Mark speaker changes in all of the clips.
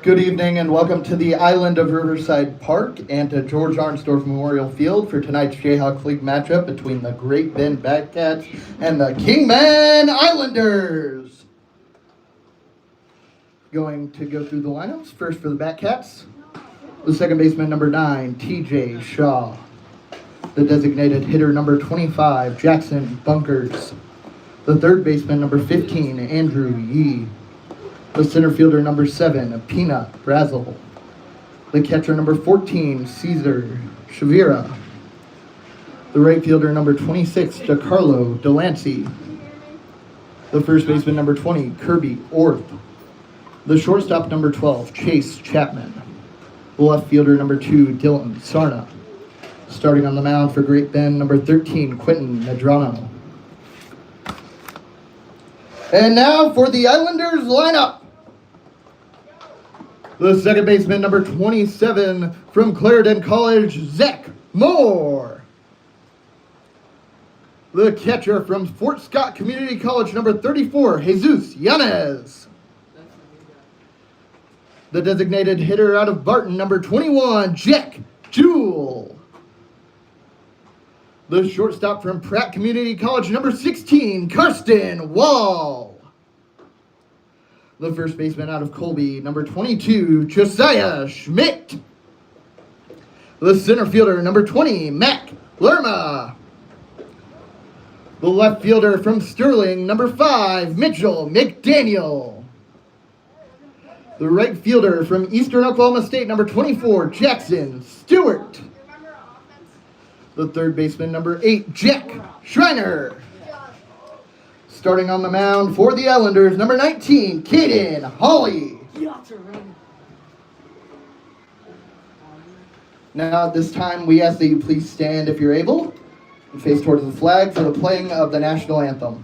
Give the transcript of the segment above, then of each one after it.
Speaker 1: Good evening and welcome to the island of Riverside Park and to George Arnsdorf Memorial Field for tonight's Jayhawk League matchup between the Great Bend Batcats and the Kingman Islanders. Going to go through the lineups. First for the Batcats, the second baseman number 9, TJ Shaw. The designated hitter number 25, Jackson Bunkers. The third baseman number 15, Andrew Yee. The center fielder number 7, Peanut Brazel. The catcher number 14, Caesar Shavira. The right fielder number 26, DeCarlo Delancey. The first baseman number 20, Kirby Orth. The shortstop number 12, Chase Chapman. The left fielder number 2, Dylan Sarna. Starting on the mound for Great Bend, number 13, Quentin Medrano. And now for the Islanders lineup. The second baseman, number 27, from Clarendon College, Zach Moore. The catcher from Fort Scott Community College, number 34, Jesus Yanez. The designated hitter out of Barton, number 21, Jack Jewell. The shortstop from Pratt Community College, number 16, Karsten Wall. The first baseman out of Colby, number 22, Josiah Schmidt. The center fielder, number 20, Mac Lerma. The left fielder from Sterling, number 5, Mitchell McDaniel. The right fielder from Eastern Oklahoma State, number 24, Jackson Stewart. The third baseman, number 8, Jack Schreiner. Starting on the mound for the Islanders, number 19, Caden Hawley. Now at this time, we ask that you please stand if you're able and face towards the flag for the playing of the national anthem.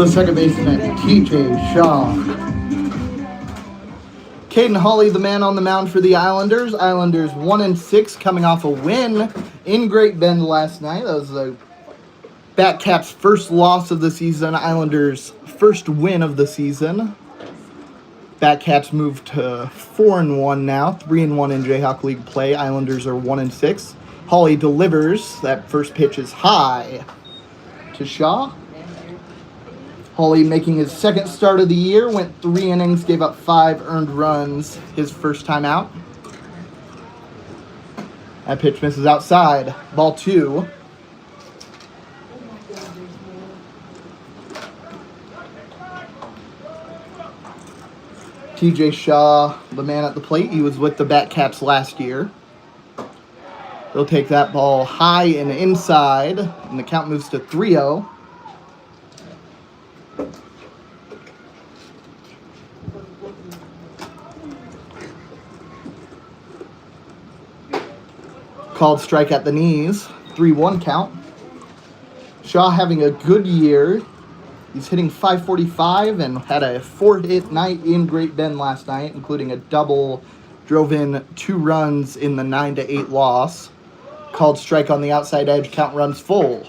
Speaker 1: The second baseman, TJ Shaw. Caden Hawley, the man on the mound for the Islanders. Islanders 1-6, coming off a win in Great Bend last night. That was the Batcaps' first loss of the season. Islanders' first win of the season. Batcaps moved to 4-1 now, 3-1 in Jayhawk League play. Islanders are 1-6. Hawley delivers. That first pitch is high to Shaw. Hawley making his second start of the year, went 3 innings, gave up 5 earned runs his first time out. That pitch misses outside. Ball 2. TJ Shaw, the man at the plate. He was with the Batcaps last year. He'll take that ball high and inside, and the count moves to 3-0. Called strike at the knees. 3-1 count. Shaw having a good year. He's hitting .545 and had a 4-hit night in Great Bend last night, including a double. Drove in 2 runs in the 9-8 loss. Called strike on the outside edge. Count runs full.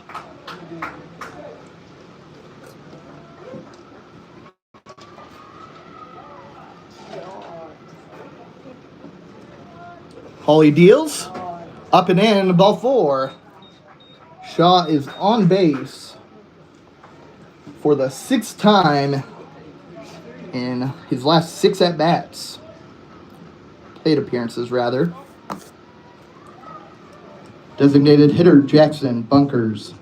Speaker 1: Hawley deals. Up and in, ball 4. Shaw is on base for the 6th time in his last 6 at-bats. Plate appearances, rather. Designated hitter, Jackson Bunkers.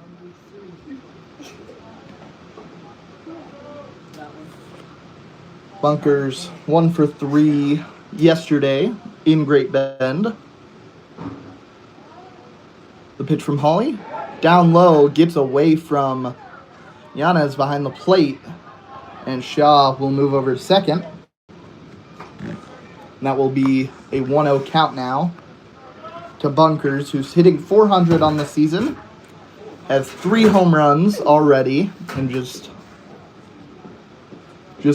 Speaker 1: Bunkers 1 for 3 yesterday in Great Bend. The pitch from Hawley. Down low, gets away from Yanez behind the plate. And Shaw will move over to second. And that will be a 1-0 count now to Bunkers, who's hitting .400 on the season. Has 3 home runs already in just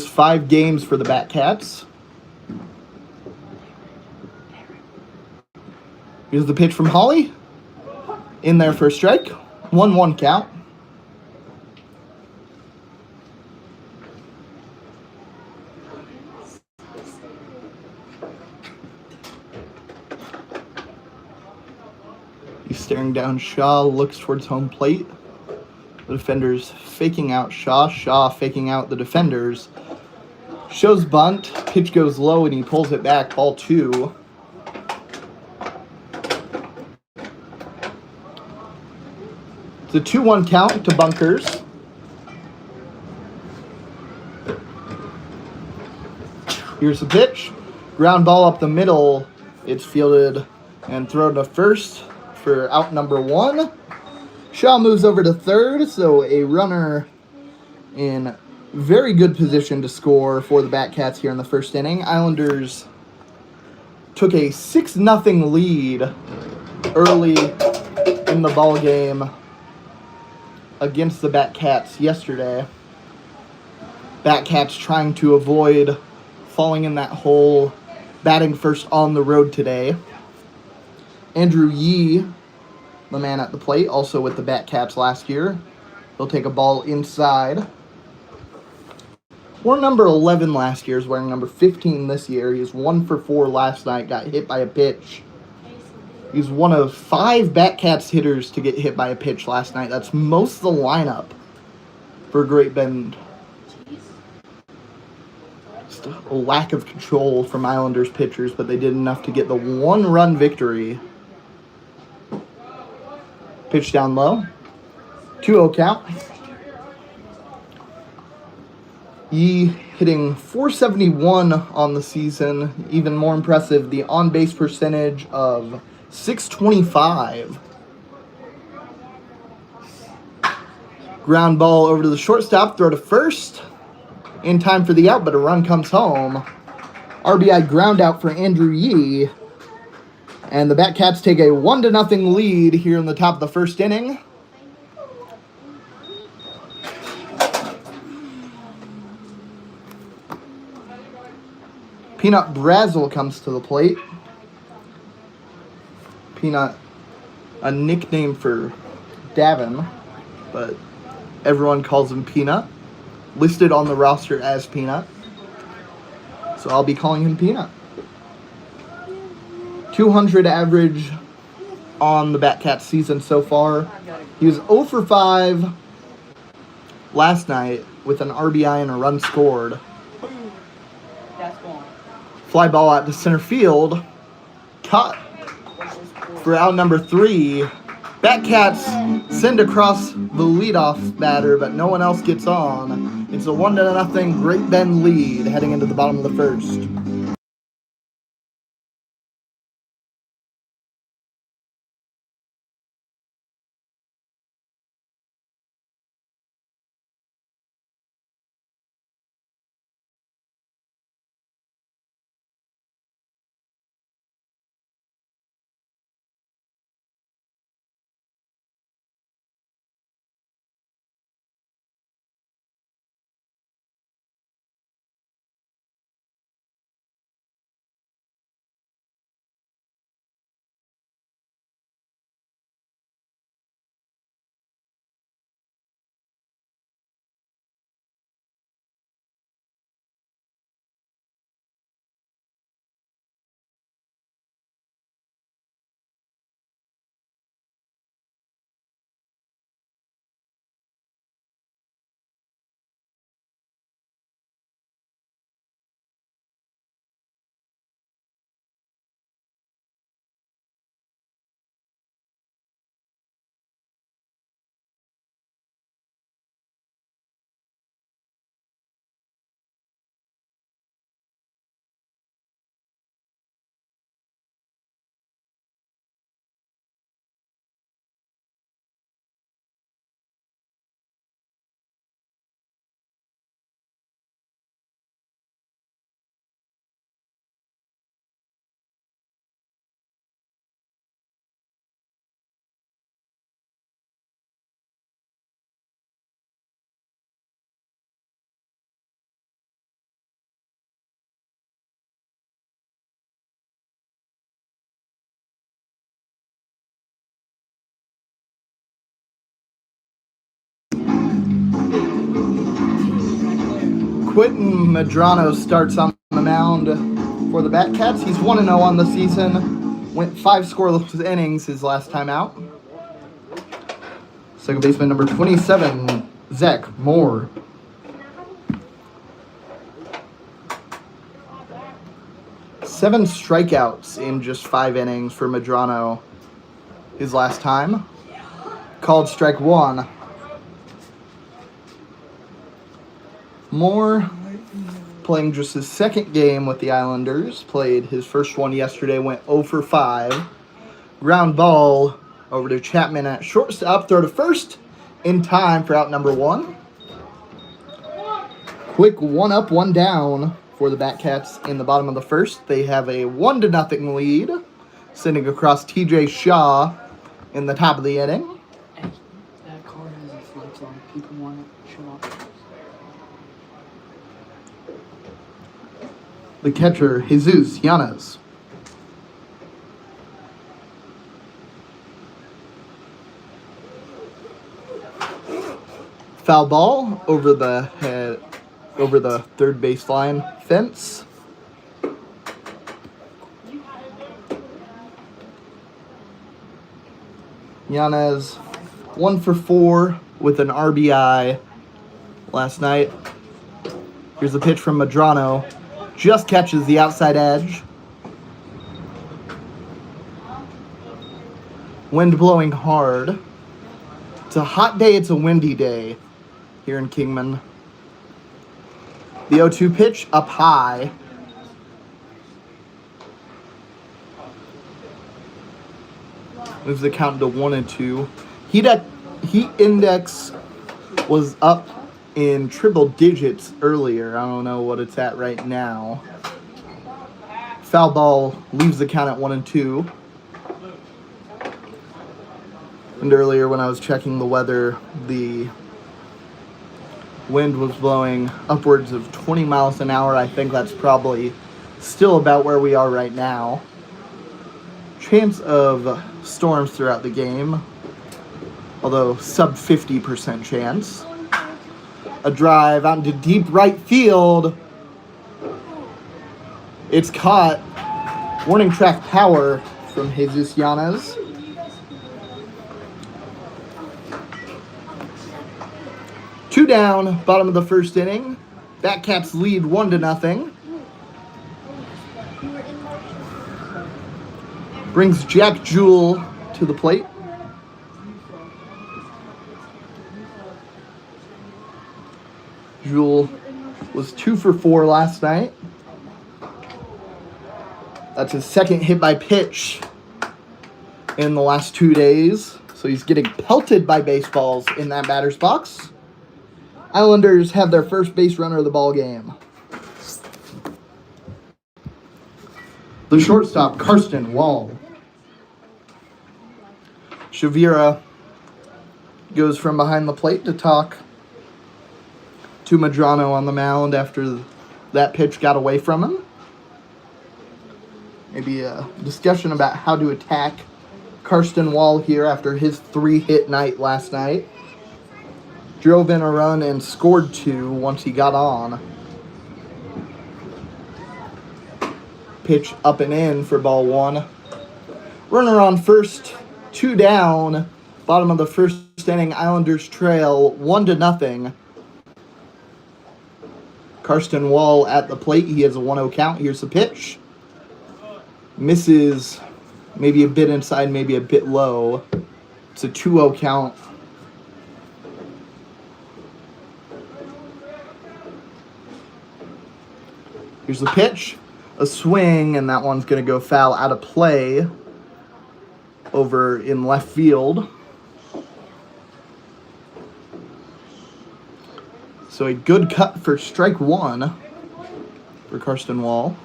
Speaker 1: 5 games for the Batcats. Here's the pitch from Hawley. In there for a strike. 1-1 count. He's staring down Shaw, looks towards home plate. The defender's faking out Shaw. Shaw faking out the defenders. Shows bunt. Pitch goes low and he pulls it back. Ball 2. It's a 2-1 count to Bunkers. Here's the pitch. Ground ball up the middle. It's fielded and thrown to first for out number 1. Shaw moves over to third, so a runner in very good position to score for the Batcats here in the first inning. Islanders took a 6-0 lead early in the ball game against the Batcats yesterday. Batcats trying to avoid falling in that hole, batting first on the road today. Andrew Yee, the man at the plate, also with the Batcats last year. He'll take a ball inside. Wore number 11 last year, is wearing number 15 this year. He was 1 for 4 last night, got hit by a pitch. He's one of 5 Batcats hitters to get hit by a pitch last night. That's most of the lineup for Great Bend. Just a lack of control from Islanders pitchers, but they did enough to get the 1-run victory. Pitch down low. 2-0 count. Yee hitting .471 on the season. Even more impressive, the on-base percentage of .625. Ground ball over to the shortstop, throw to first. In time for the out, but a run comes home. RBI ground out for Andrew Yee. And the Batcats take a 1-0 lead here in the top of the first inning. Peanut Brazzle comes to the plate. Peanut, a nickname for Davin, but everyone calls him Peanut. Listed on the roster as Peanut. So I'll be calling him Peanut. 200 average on the Batcat season so far. He was 0 for 5 last night with an RBI and a run scored. Fly ball out to center field. Caught for out number 3. Batcats send across the leadoff batter, but no one else gets on. It's a 1-0 Great Bend lead heading into the bottom of the first. Quentin Medrano starts on the mound for the Batcats. He's 1-0 on the season. Went 5 scoreless innings his last time out. Second baseman number 27, Zach Moore. Seven strikeouts in just 5 innings for Medrano his last time. Called strike 1. Moore, playing just his second game with the Islanders, played his first one yesterday, went 0 for 5. Ground ball over to Chapman at shortstop, throw to first in time for out number 1. Quick 1 up, 1 down for the Batcats in the bottom of the first. They have a 1-0 lead, sending across TJ Shaw in the top of the inning.
Speaker 2: Hey, that car has its lights on. People want it. Shut up.
Speaker 1: The catcher, Jesus Yanez. Foul ball over the third baseline fence. Yanez 1 for 4 with an RBI last night. Here's a pitch from Medrano. Just catches the outside edge. Wind blowing hard. It's a hot day, it's a windy day here in Kingman. The 0-2 pitch up high. Moves the count to 1-2. Heat index was up in triple digits earlier. I don't know what it's at right now. Foul ball leaves the count at 1-2. And earlier when I was checking the weather, the wind was blowing upwards of 20 miles an hour. I think that's probably still about where we are right now. Chance of storms throughout the game, although sub 50% chance. A drive out into deep right field. It's caught. Warning track power from Jesus Yanez. Two down, bottom of the first inning. Batcats lead 1-0. Brings Jack Jewell to the plate. Jewell was 2 for 4 last night. That's his second hit by pitch in the last 2 days. So he's getting pelted by baseballs in that batter's box. Islanders have their first base runner of the ball game. The shortstop, Karsten Wall. Shavira goes from behind the plate to talk to Madrano on the mound after that pitch got away from him. Maybe a discussion about how to attack Karsten Wall here after his 3-hit night last night. Drove in a run and scored 2 once he got on. Pitch up and in for ball 1. Runner on first, 2 down. Bottom of the first inning, Islanders trail 1-0. Karsten Wall at the plate. He has a 1-0 count. Here's the pitch. Misses maybe a bit inside, maybe a bit low. It's a 2-0 count. Here's the pitch. A swing, and that one's going to go foul out of play over in left field. So a good cut for strike 1 for Karsten Wall.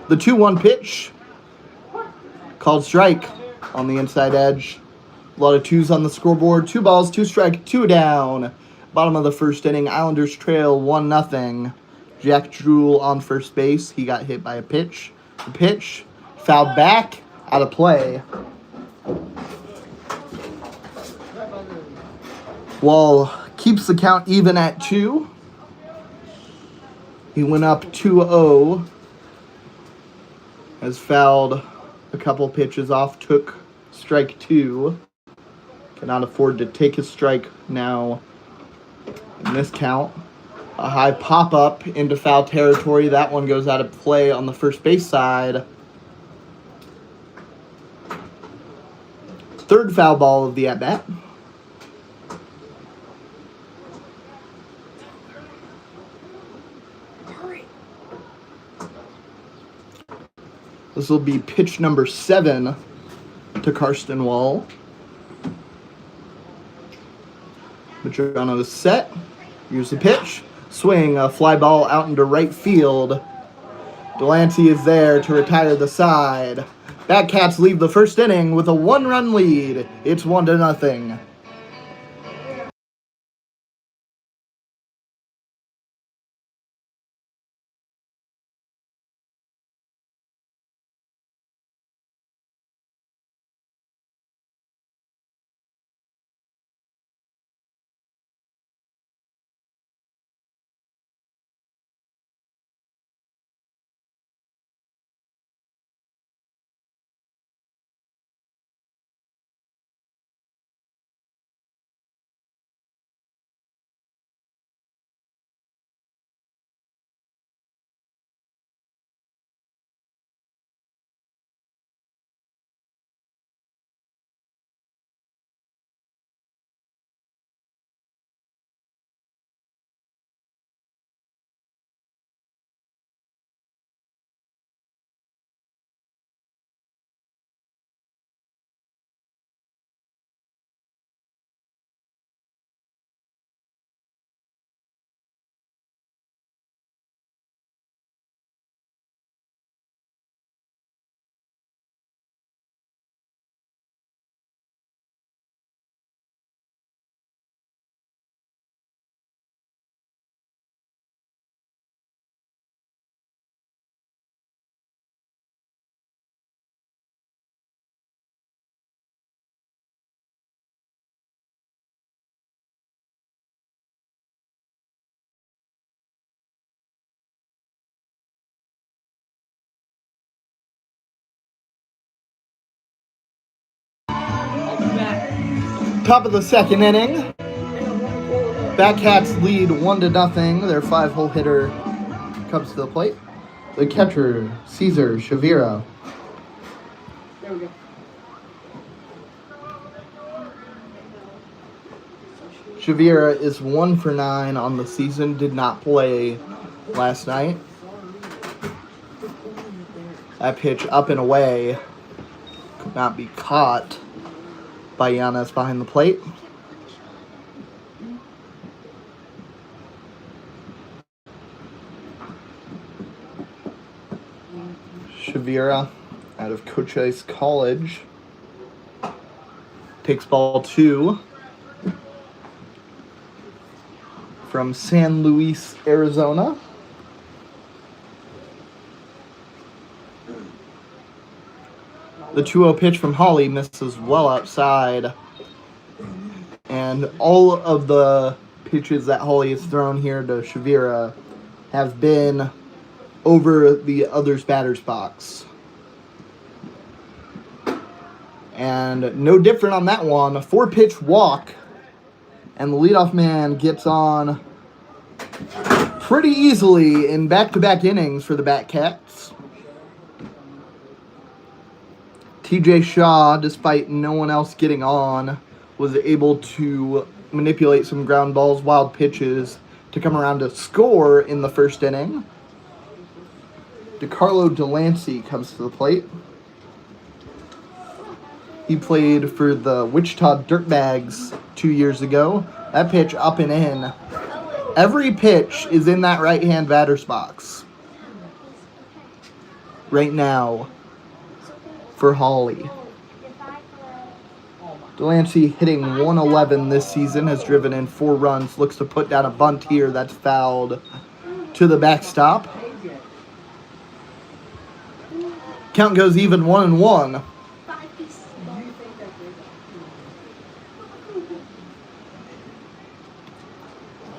Speaker 1: The 2-1 pitch. Called strike on the inside edge. A lot of 2s on the scoreboard. 2 balls, 2 strike, 2 down. Bottom of the first inning, Islanders trail 1-0. Jack Jewell on first base. He got hit by a pitch. The pitch fouled back, out of play. Wall keeps the count even at 2. He went up 2-0. Has fouled a couple pitches off. Took strike 2. Cannot afford to take his strike now in this count. A high pop-up into foul territory. That one goes out of play on the first base side. Third foul ball of the at-bat. This will be pitch number 7 to Karsten Wall. Madrano is set. Here's the pitch. Swing, a fly ball out into right field. Delancey is there to retire the side. Batcats leave the first inning with a 1-run lead. It's 1-0. Top of the second inning. Batcats lead 1-0. Their 5-hole hitter comes to the plate. The catcher, Cesar Shavira.
Speaker 2: There we go.
Speaker 1: Shavira is 1 for 9 on the season. Did not play last night. That pitch up and away could not be caught by Yanez behind the plate. Shavira out of Cochise College takes ball 2 from San Luis, Arizona. The 2-0 pitch from Holly misses well outside. And all of the pitches that Holly has thrown here to Shavira have been over the other's batter's box. And no different on that one. A 4-pitch walk. And the leadoff man gets on pretty easily in back-to-back innings for the Batcats. TJ Shaw, despite no one else getting on, was able to manipulate some ground balls, wild pitches, to come around to score in the first inning. DeCarlo Delancey comes to the plate. He played for the Wichita Dirtbags 2 years ago. That pitch up and in. Every pitch is in that right-hand batter's box right now for Holly. Delancey hitting 111 this season, has driven in 4 runs, looks to put down a bunt here that's fouled to the backstop. Count goes even 1-1.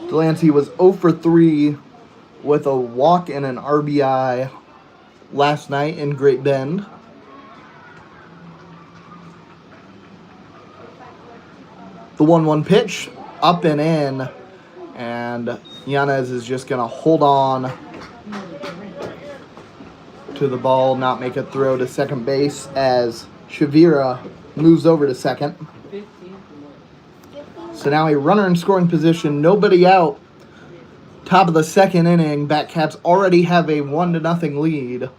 Speaker 1: Delancey was 0 for 3 with a walk and an RBI last night in Great Bend. The 1-1 pitch, up and in, and Yanez is just going to hold on to the ball, not make a throw to second base as Shavira moves over to second. So now a runner in scoring position, nobody out. Top of the second inning, Batcats already have a 1-0 lead.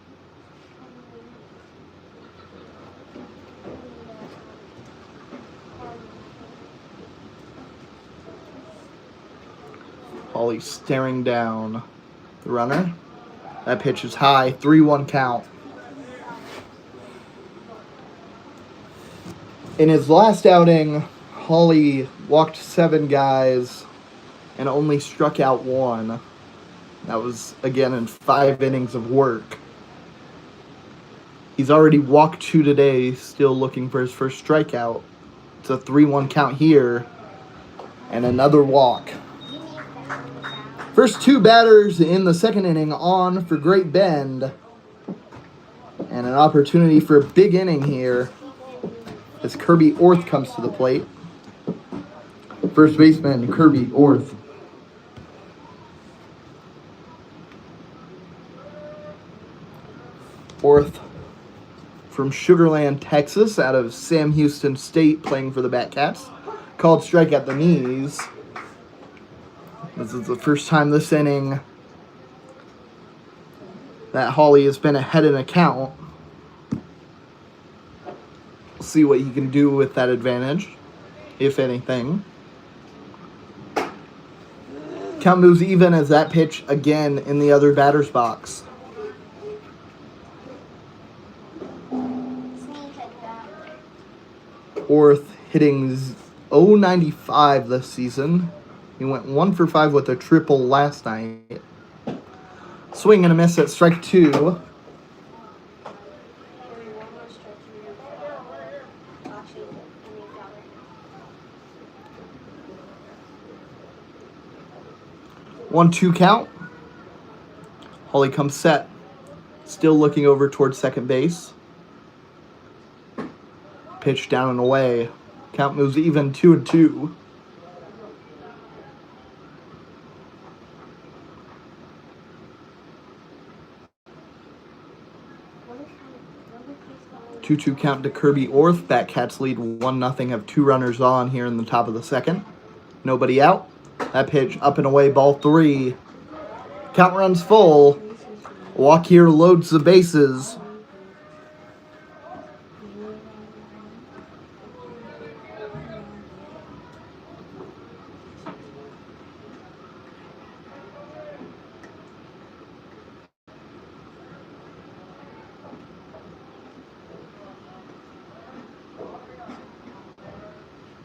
Speaker 1: Holly staring down the runner. That pitch is high, 3-1 count. In his last outing, Holly walked 7 guys and only struck out 1. That was, again, in 5 innings of work. He's already walked 2 today, still looking for his first strikeout. It's a 3-1 count here, and another walk. First 2 batters in the second inning on for Great Bend. And an opportunity for a big inning here as Kirby Orth comes to the plate. First baseman, Kirby Orth. Orth from Sugar Land, Texas, out of Sam Houston State, playing for the Batcats. Called strike at the knees. This is the first time this inning that Holly has been ahead in a count. We'll see what he can do with that advantage, if anything. Count moves even as that pitch again in the other batter's box. Orth hitting .095 this season. He went 1 for 5 with a triple last night. Swing and a miss at strike 2. One, 2 count. Holly comes set. Still looking over towards second base. Pitch down and away. Count moves even 2-2. Two count to Kirby Orth. Batcats lead 1-0. Have 2 runners on here in the top of the second. Nobody out. That pitch up and away, ball 3. Count runs full. Walk here loads the bases.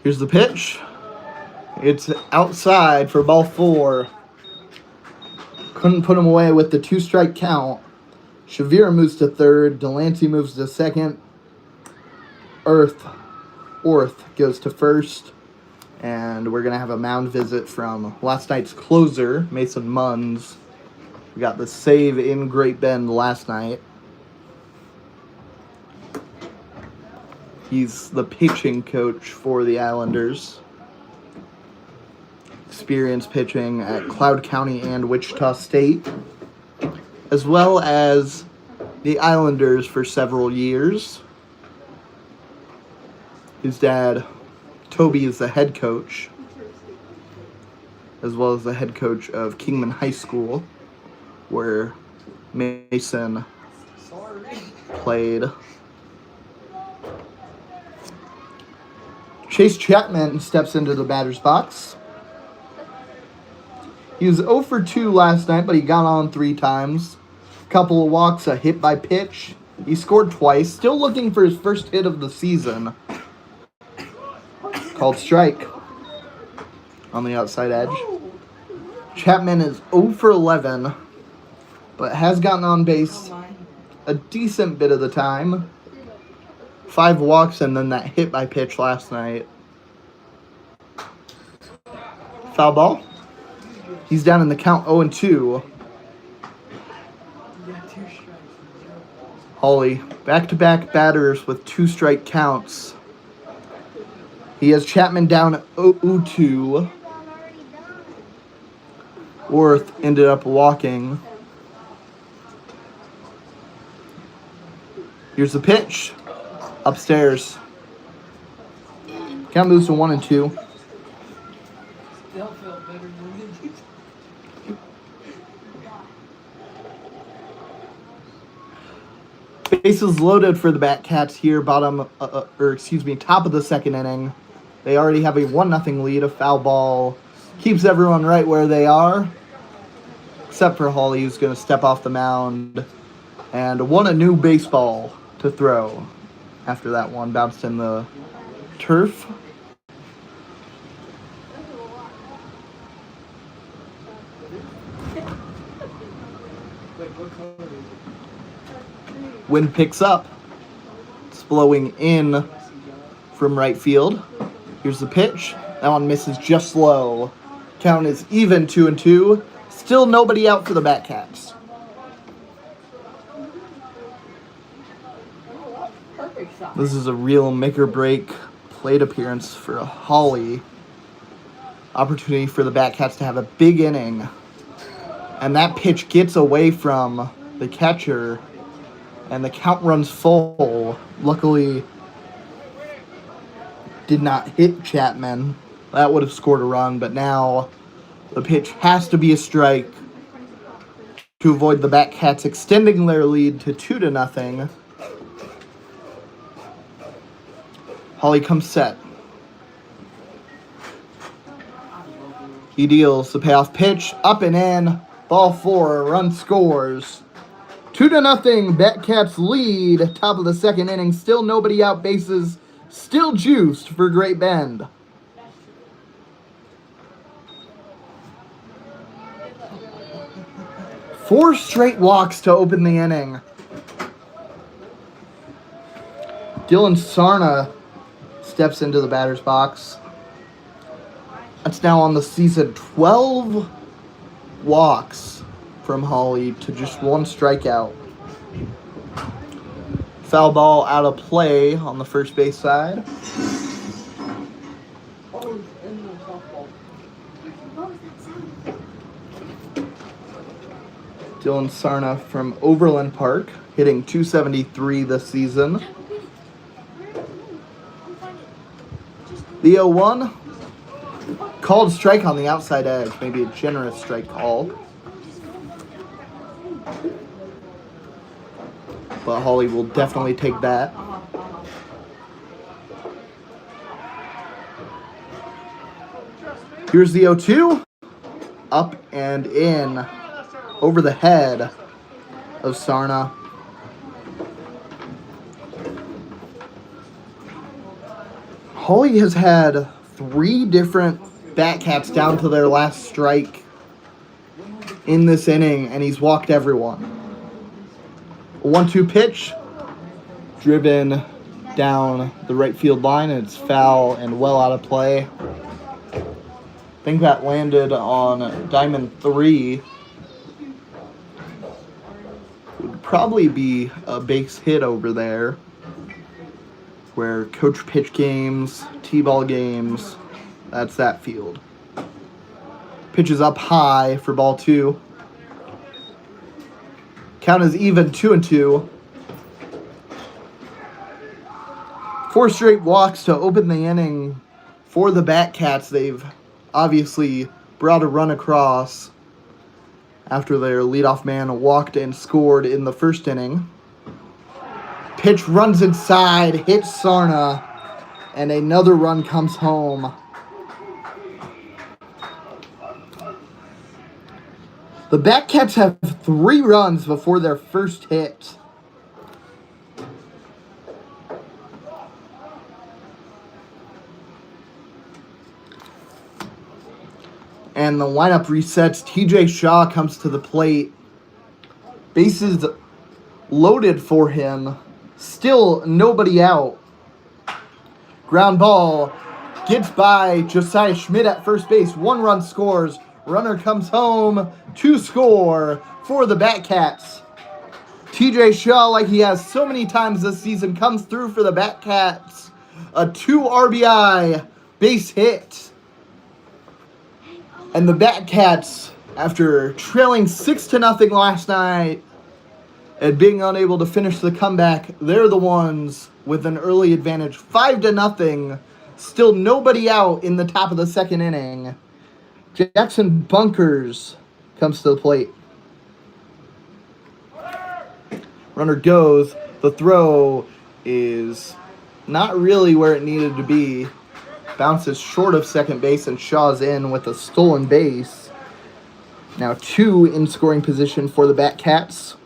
Speaker 1: Here's the pitch. It's outside for ball 4. Couldn't put him away with the 2-strike count. Shavira moves to third. Delancey moves to second. Orth goes to first. And we're going to have a mound visit from last night's closer, Mason Munns. We got the save in Great Bend last night. He's the pitching coach for the Islanders. Experience pitching at Cloud County and Wichita State, as well as the Islanders for several years. His dad, Toby, is the head coach, as well as the head coach of Kingman High School, where Mason played. Chase Chapman steps into the batter's box. He was 0 for 2 last night, but he got on 3 times. Couple of walks, a hit by pitch. He scored twice. Still looking for his first hit of the season. Called strike on the outside edge. Chapman is 0 for 11, but has gotten on base a decent bit of the time. 5 walks and then that hit by pitch last night. Foul ball. He's down in the count 0-2. Hawley, back-to-back batters with 2-strike counts. He has Chapman down 0-2. Orth ended up walking. Here's the pitch. Upstairs. Count moves to 1-2. Bases loaded for the Batcats here, top of the second inning. They already have a 1-0 lead. A foul ball keeps everyone right where they are, except for Hawley, who's going to step off the mound and want a new baseball to throw. After that one bounced in the turf. Wind picks up. It's blowing in from right field. Here's the pitch. That one misses just low. Count is even 2-2. Still nobody out for the Batcats. This is a real make-or-break plate appearance for Hawley. Opportunity for the Batcats to have a big inning. And that pitch gets away from the catcher. And the count runs full. Luckily, did not hit Chapman. That would have scored a run. But now the pitch has to be a strike to avoid the Batcats extending their lead to 2-0. Hawley comes set. He deals the payoff pitch. Up and in. Ball 4. Run scores. 2-0. Batcats lead. Top of the second inning. Still nobody out. Bases still juiced for Great Bend. Four straight walks to open the inning. Dylan Sarna steps into the batter's box. That's now on the season 12 walks from Hawley to just 1 strikeout. Foul ball out of play on the first base side. Dylan Sarna from Overland Park, hitting .273 this season. The 0-1. Called strike on the outside edge. Maybe a generous strike call. But Holly will definitely take that. Here's the 0-2. Up and in. Over the head of Sarna. Holly has had 3 different Batcats down to their last strike in this inning, and he's walked everyone. A 1-2 pitch, driven down the right field line, and it's foul and well out of play. I think that landed on diamond 3. Would probably be a base hit over there, where coach pitch games, T-ball games, that's that field. Pitches up high for ball 2. Count is even, 2-2. 4 straight walks to open the inning for the Batcats. They've obviously brought a run across after their leadoff man walked and scored in the first inning. Pitch runs inside, hits Sarna, and another run comes home. The Batcats have 3 runs before their first hit. And the lineup resets. TJ Shaw comes to the plate. Bases loaded for him. Still nobody out. Ground ball gets by Josiah Schmidt at first base. 1 run scores. Runner comes home to score for the Batcats. TJ Shaw, like he has so many times this season, comes through for the Batcats. A 2 RBI base hit. And the Batcats, after trailing 6-0 last night and being unable to finish the comeback, they're the ones with an early advantage. 5-0. Still nobody out in the top of the second inning. Jackson Bunkers comes to the plate. Runner goes. The throw is not really where it needed to be. Bounces short of second base, and Shaw's in with a stolen base. Now 2 in scoring position for the Batcats.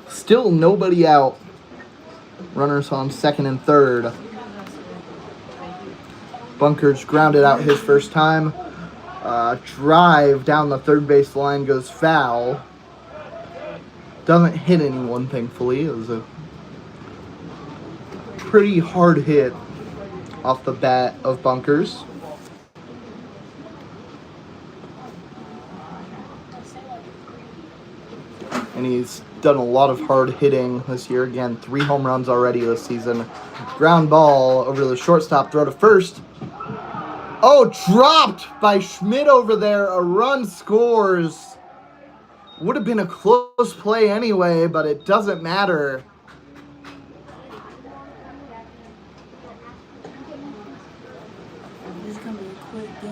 Speaker 1: Still nobody out. Runners on second and third. Bunkers grounded out his first time. Drive down the third base line goes foul. Doesn't hit anyone, thankfully. It was a pretty hard hit off the bat of Bunkers. And he's done a lot of hard hitting this year. Again, 3 home runs already this season. Ground ball over the shortstop, throw to first. Oh, dropped by Schmidt over there. A run scores. Would have been a close play anyway, but it doesn't matter.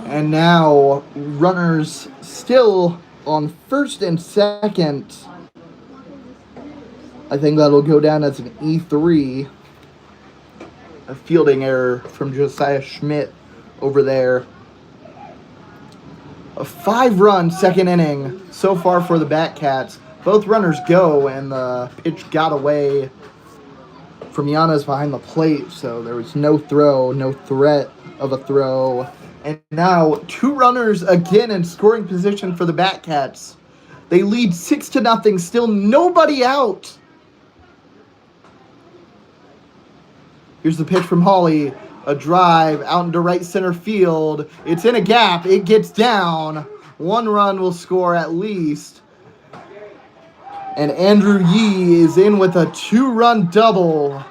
Speaker 1: And now, runners still on first and second. I think that'll go down as an E3. A fielding error from Josiah Schmidt over there. A 5-run second inning so far for the Batcats. Both runners go, and the pitch got away from Yanez behind the plate, so there was no throw, no threat of a throw. And now 2 runners again in scoring position for the Batcats. They lead 6-0, still nobody out. Here's the pitch from Hawley. A drive out into right center field. It's in a gap. It gets down. 1 run will score at least. And Andrew Yee is in with a 2-run double.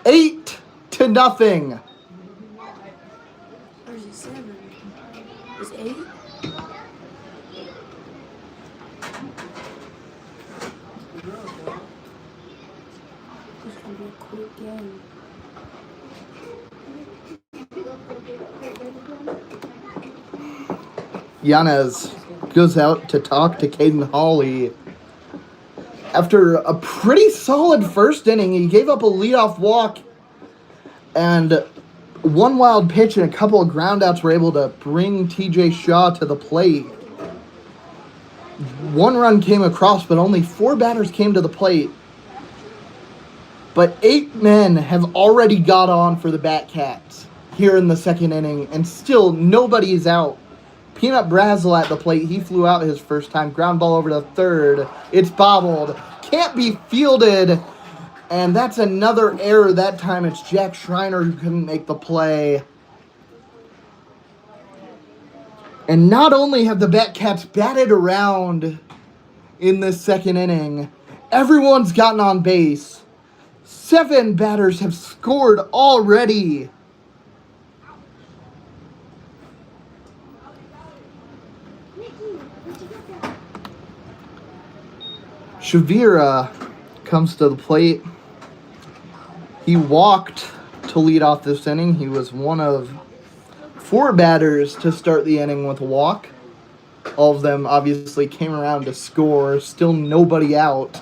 Speaker 1: 8-0.
Speaker 2: This is gonna be a quick game.
Speaker 1: Yanez goes out to talk to Caden Hawley. After a pretty solid first inning, he gave up a leadoff walk, and one wild pitch and a couple of groundouts were able to bring TJ Shaw to the plate. One run came across, but only 4 batters came to the plate. But 8 men have already got on for the Batcats here in the second inning, and still nobody is out. Peanut Brazel at the plate. He flew out his first time. Ground ball over to third. It's bobbled. Can't be fielded. And that's another error. That time it's Jack Schreiner who couldn't make the play. And not only have the Batcats batted around in this second inning, everyone's gotten on base. 7 batters have scored already. Shavira comes to the plate. He walked to lead off this inning. He was one of 4 batters to start the inning with a walk. All of them obviously came around to score. Still nobody out.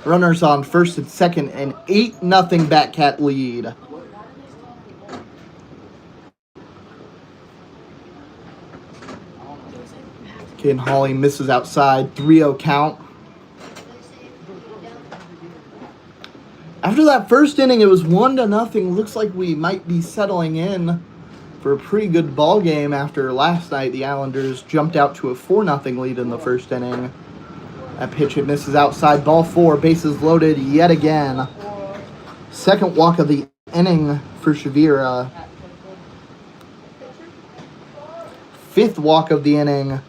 Speaker 1: Runners on first and second, an 8-0 Batcat lead. Caden Hawley misses outside. 3-0 count. After that first inning, it was 1-0. Looks like we might be settling in for a pretty good ball game after last night. The Islanders jumped out to a 4-0 lead in the first inning. That pitch, it misses outside. Ball 4, bases loaded yet again. Second walk of the inning for Shavira. 5th walk of the inning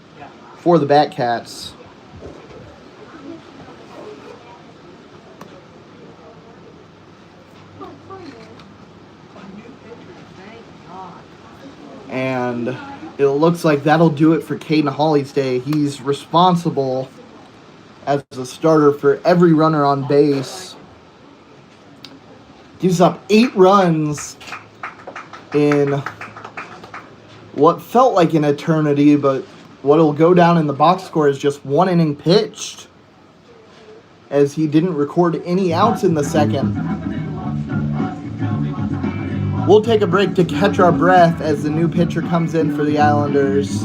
Speaker 1: for the Batcats. And it looks like that'll do it for Caden Hawley's day. He's responsible as a starter for every runner on base. Gives up 8 runs in what felt like an eternity, but what'll go down in the box score is just 1 inning pitched, as he didn't record any outs in the second. We'll take a break to catch our breath as the new pitcher comes in for the Islanders.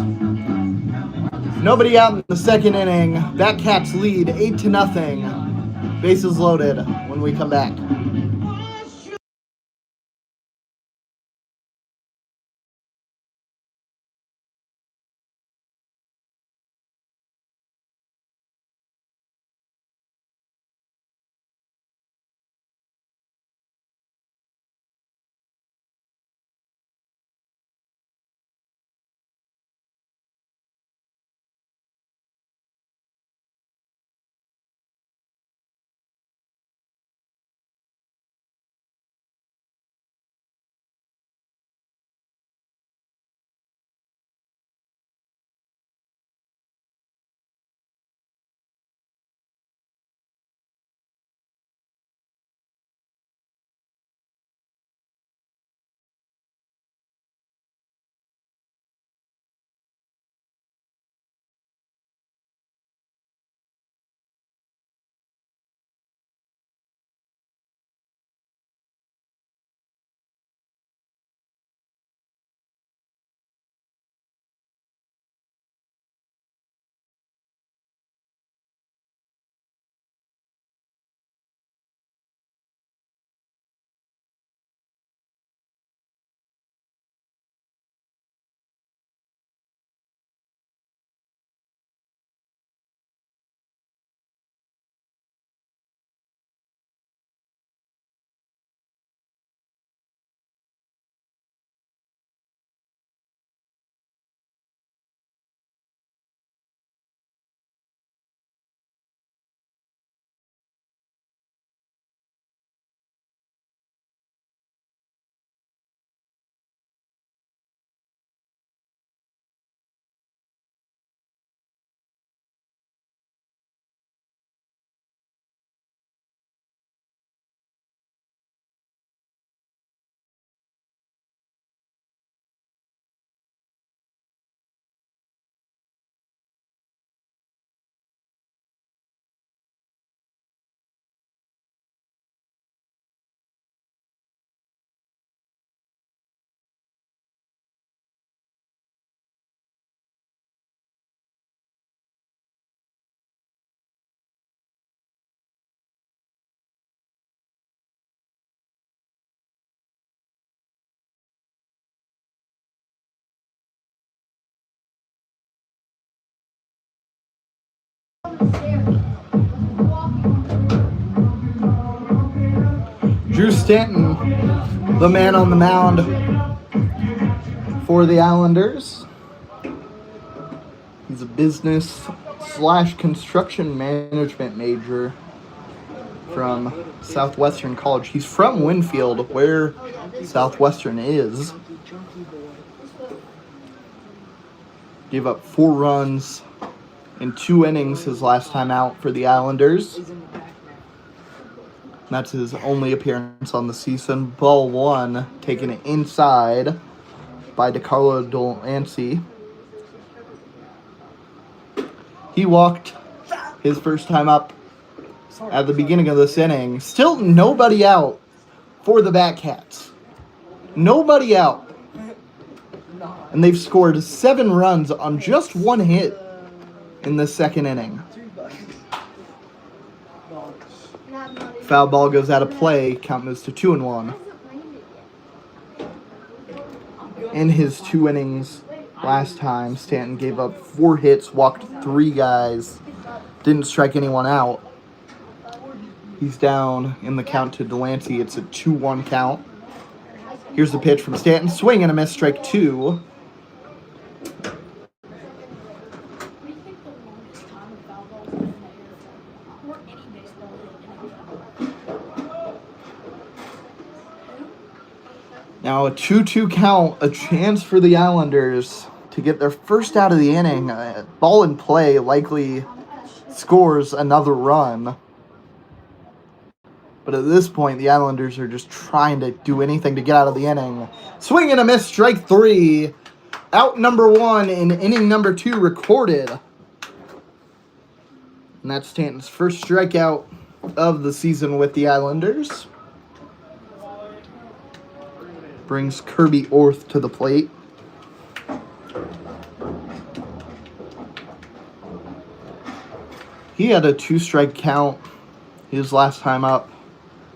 Speaker 1: Nobody out in the second inning. Batcats lead 8-0. Bases loaded when we come back. Drew Stanton, the man on the mound for the Islanders. He's a business/construction management major from Southwestern College. He's from Winfield, where Southwestern is. Gave up 4 runs in 2 innings his last time out for the Islanders. That's his only appearance on the season. Ball 1, taken inside by DeCarlo Delancey. He walked his first time up at the beginning of this inning. Still nobody out for the Batcats. Nobody out. And they've scored 7 runs on just 1 hit in the second inning. Foul ball goes out of play. Count moves to 2-1. In his 2 innings last time, Stanton gave up 4 hits, walked 3 guys, didn't strike anyone out. He's down in the count to Delancey. It's a 2-1 count. Here's the pitch from Stanton. Swing and a miss, strike 2. Now a 2-2 count, a chance for the Islanders to get their first out of the inning. Ball in play, likely scores another run. But at this point, the Islanders are just trying to do anything to get out of the inning. Swing and a miss, strike 3. Out number 1 in inning number 2 recorded. And that's Stanton's first strikeout of the season with the Islanders. Brings Kirby Orth to the plate. He had a 2-strike count his last time up.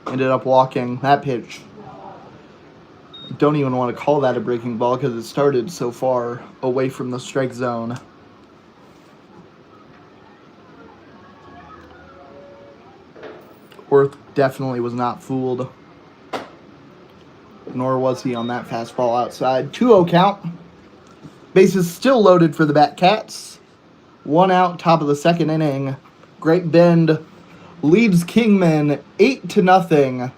Speaker 1: Ended up walking. That pitch, don't even want to call that a breaking ball because it started so far away from the strike zone. Orth definitely was not fooled. Nor was he on that fastball outside. 2-0 count. Bases still loaded for the Batcats. 1 out, top of the second inning. Great Bend leads Kingman 8-0.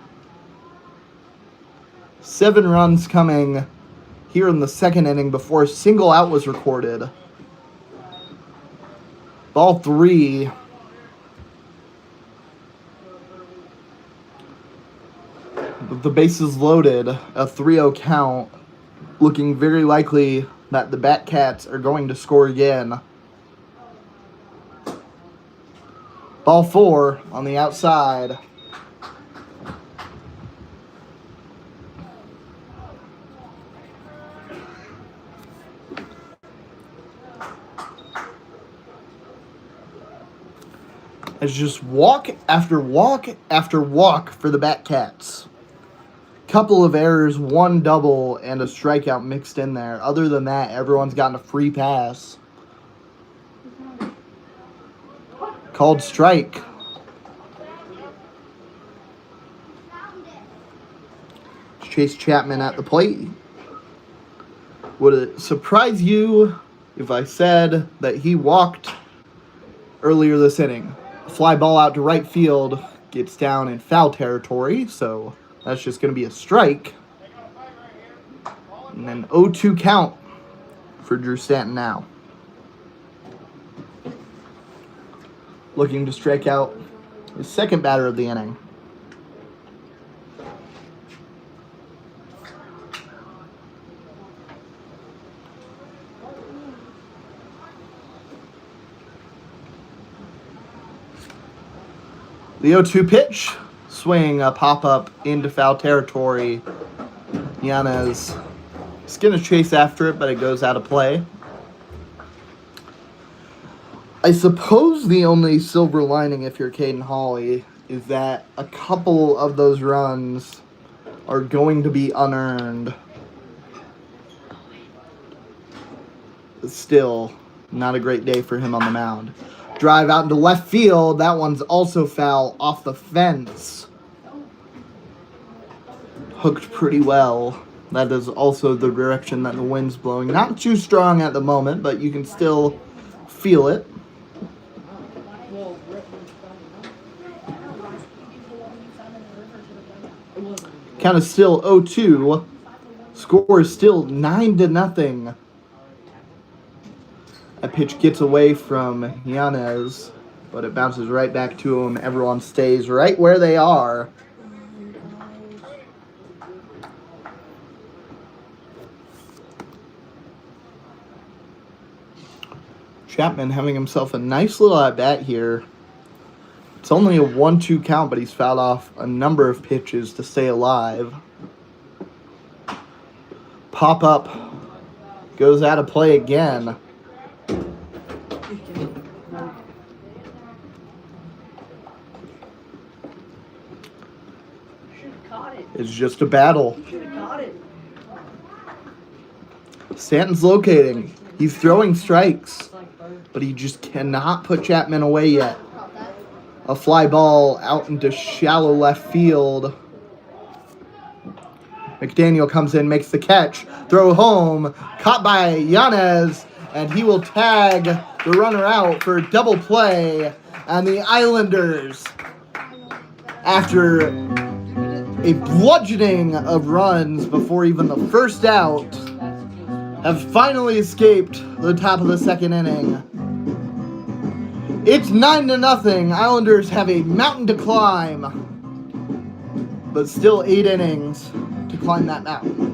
Speaker 1: 7 runs coming here in the second inning before a single out was recorded. Ball 3. The bases loaded, a 3-0 count, looking very likely that the Batcats are going to score again. Ball 4 on the outside. It's just walk after walk after walk for the Batcats. Couple of errors, 1 double, and a strikeout mixed in there. Other than that, everyone's gotten a free pass. Called strike. Chase Chapman at the plate. Would it surprise you if I said that he walked earlier this inning? A fly ball out to right field, gets down in foul territory, so that's just going to be a strike. And then 0-2 count for Drew Stanton now. Looking to strike out his second batter of the inning. The 0-2 pitch. Swing, a pop-up into foul territory. Yanez is going to chase after it, but it goes out of play. I suppose the only silver lining if you're Caden Hawley is that a couple of those runs are going to be unearned. Still, not a great day for him on the mound. Drive out into left field. That one's also foul off the fence. Hooked pretty well. That is also the direction that the wind's blowing. Not too strong at the moment, but you can still feel it. Count is still 0-2. Score is still 9-0. That pitch gets away from Yanez, but it bounces right back to him. Everyone stays right where they are. Chapman having himself a nice little at-bat here. It's only a 1-2 count, but he's fouled off a number of pitches to stay alive. Pop up goes out of play again. It's just a battle. Stanton's locating. He's throwing strikes, but he just cannot put Chapman away yet. A fly ball out into shallow left field. McDaniel comes in, makes the catch. Throw home. Caught by Yanez, and he will tag the runner out for double play. And the Islanders, after a bludgeoning of runs before even the first out, have finally escaped the top of the second inning. It's 9-0. Islanders have a mountain to climb, but still 8 innings to climb that mountain.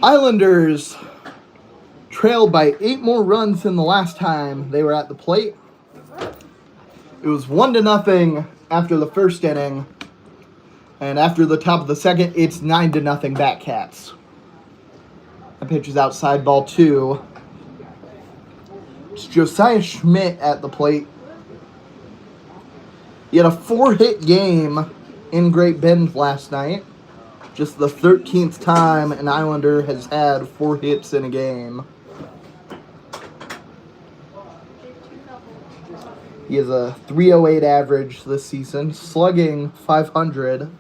Speaker 1: Islanders trailed by 8 more runs than the last time they were at the plate. It was 1-0 after the first inning, and after the top of the second, it's 9-0 Batcats. That pitch is outside, ball 2. It's Josiah Schmidt at the plate. He had a 4-hit game in Great Bend last night. Just the 13th time an Islander has had 4 hits in a game. He has a .308 average this season, slugging .500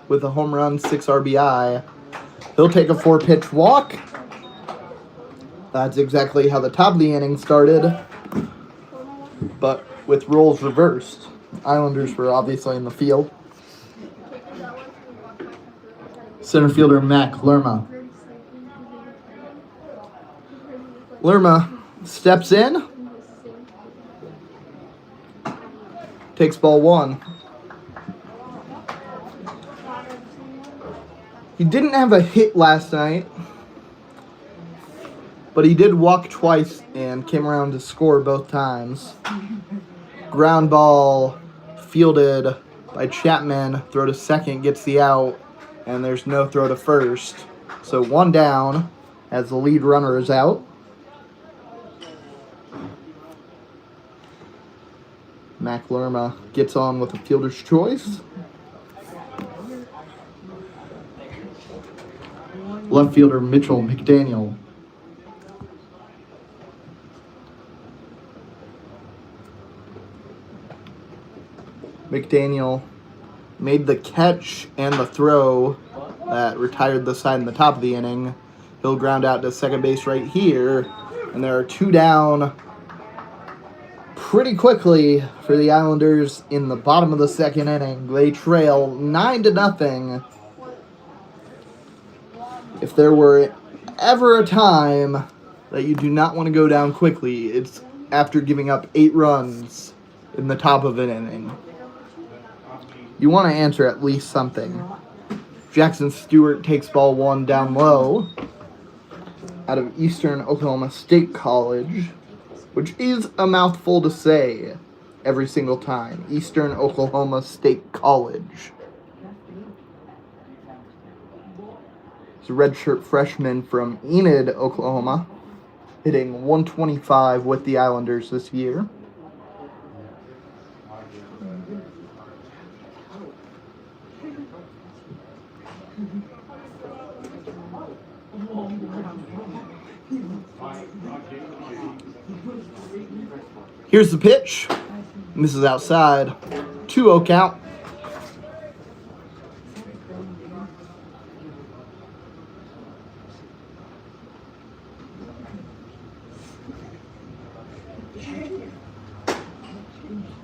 Speaker 1: with a home run, 6 RBI. He'll take a 4-pitch walk. That's exactly how the top of the inning started, but with roles reversed. Islanders were obviously in the field. Center fielder Mac Lerma. Lerma steps in. Takes ball 1. He didn't have a hit last night, but he did walk twice and came around to score both times. Ground ball fielded by Chapman. Throw to second gets the out, and there's no throw to first. So 1 down as the lead runner is out. Mac Lerma gets on with a fielder's choice. Left fielder Mitchell McDaniel. McDaniel made the catch and the throw that retired the side in the top of the inning. He'll ground out to second base right here, and there are 2 down pretty quickly for the Islanders in the bottom of the second inning. They trail 9-0. If there were ever a time that you do not want to go down quickly, it's after giving up 8 runs in the top of an inning. You want to answer at least something. Jackson Stewart takes ball 1 down low out of Eastern Oklahoma State College, which is a mouthful to say every single time. Eastern Oklahoma State College. He's a redshirt freshman from Enid, Oklahoma, hitting 125 with the Islanders this year. Here's the pitch. Misses outside. 2-0 count.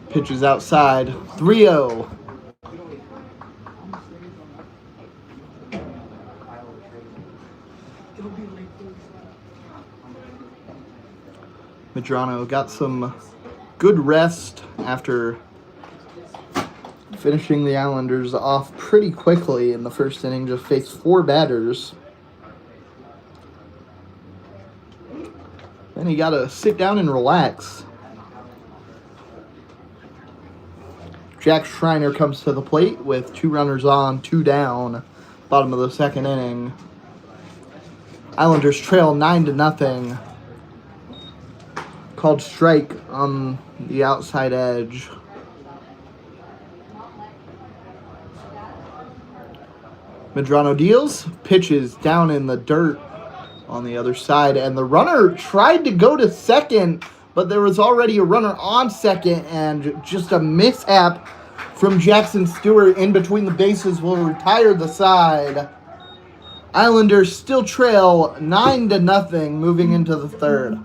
Speaker 1: Pitch is outside. 3-0. Medrano got some good rest after finishing the Islanders off pretty quickly in the first inning. Just faced 4 batters. Then he got to sit down and relax. Jack Schreiner comes to the plate with 2 runners on, 2 down, bottom of the second inning. Islanders trail 9-0. Called strike on the outside edge. Medrano deals, pitches down in the dirt on the other side, and the runner tried to go to second, but there was already a runner on second, and just a mishap from Jackson Stewart in between the bases will retire the side. Islanders still trail 9-0 moving into the third.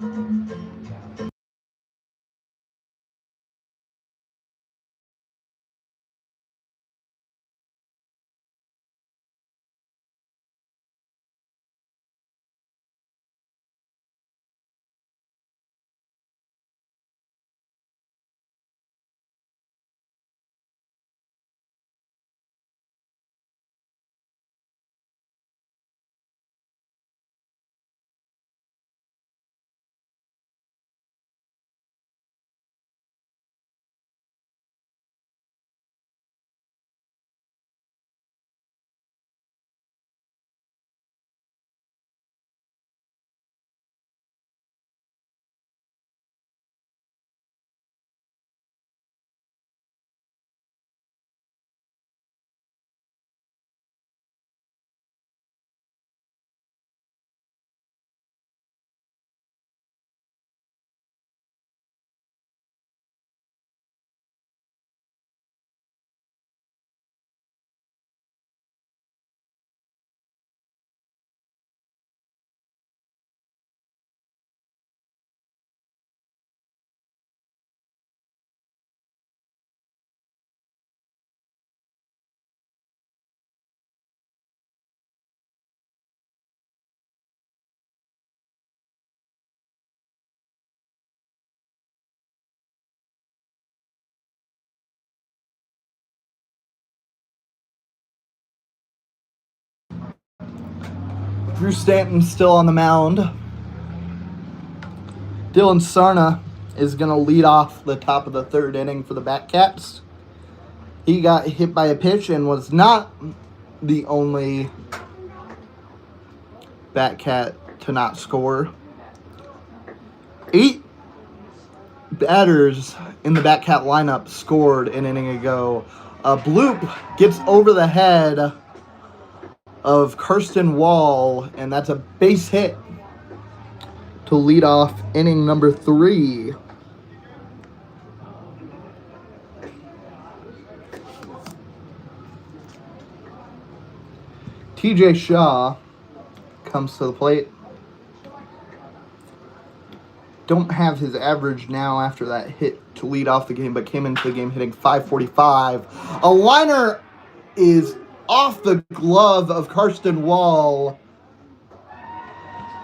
Speaker 1: Drew Stanton still on the mound. Dylan Sarna is going to lead off the top of the third inning for the Batcats. He got hit by a pitch and was not the only Batcat to not score. 8 batters in the Batcat lineup scored an inning ago. A bloop gets over the head of Karsten Wall, and that's a base hit to lead off inning number 3. TJ Shaw comes to the plate. Don't have his average now after that hit to lead off the game, but came into the game hitting .545. A liner is off the glove of Karsten Wall,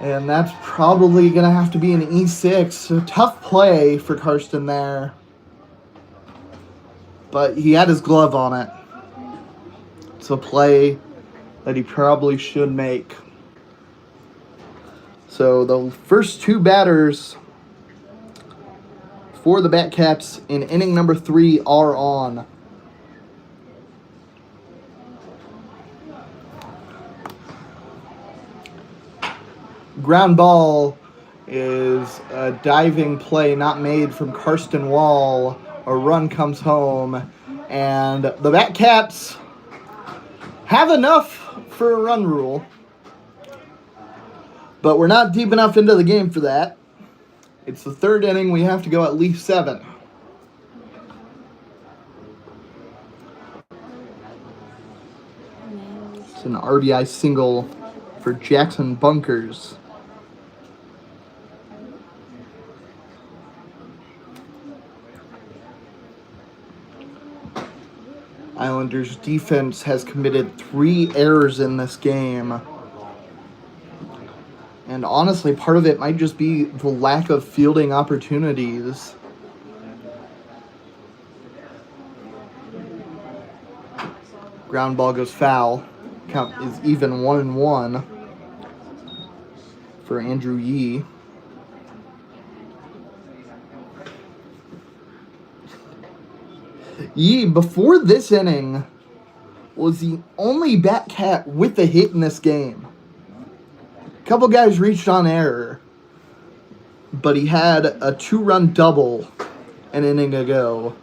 Speaker 1: and that's probably going to have to be an E6. So tough play for Karsten there, but he had his glove on it. It's a play that he probably should make. So the first 2 batters for the Batcats in inning number 3 are on. Ground ball is a diving play not made from Karsten Wall. A run comes home, and the Batcats have enough for a run rule, but we're not deep enough into the game for that. It's the 3rd inning. We have to go at least 7. It's an RBI single for Jackson Bunkers. Islanders defense has committed 3 errors in this game. And honestly, part of it might just be the lack of fielding opportunities. Ground ball goes foul. Count is even 1-1 for Andrew Yee. Yee, before this inning, was the only Batcat with a hit in this game. A couple guys reached on error, but he had a 2-run double an inning ago.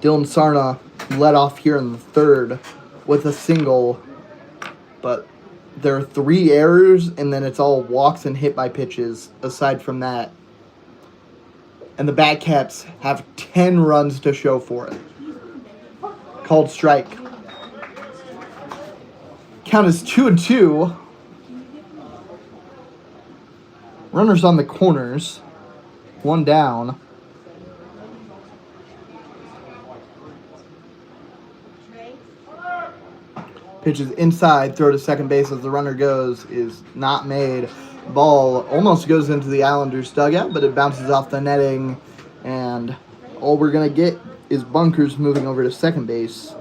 Speaker 1: Dylan Sarna led off here in the 3rd with a single, but there are 3 errors, and then it's all walks and hit by pitches aside from that. And the Batcats have 10 runs to show for it. Called strike. Count is 2-2. Runners on the corners. 1 down. Pitches inside, throw to second base as the runner goes, is not made. Ball almost goes into the Islanders' dugout, but it bounces off the netting, and all we're going to get is Bunkers moving over to second base.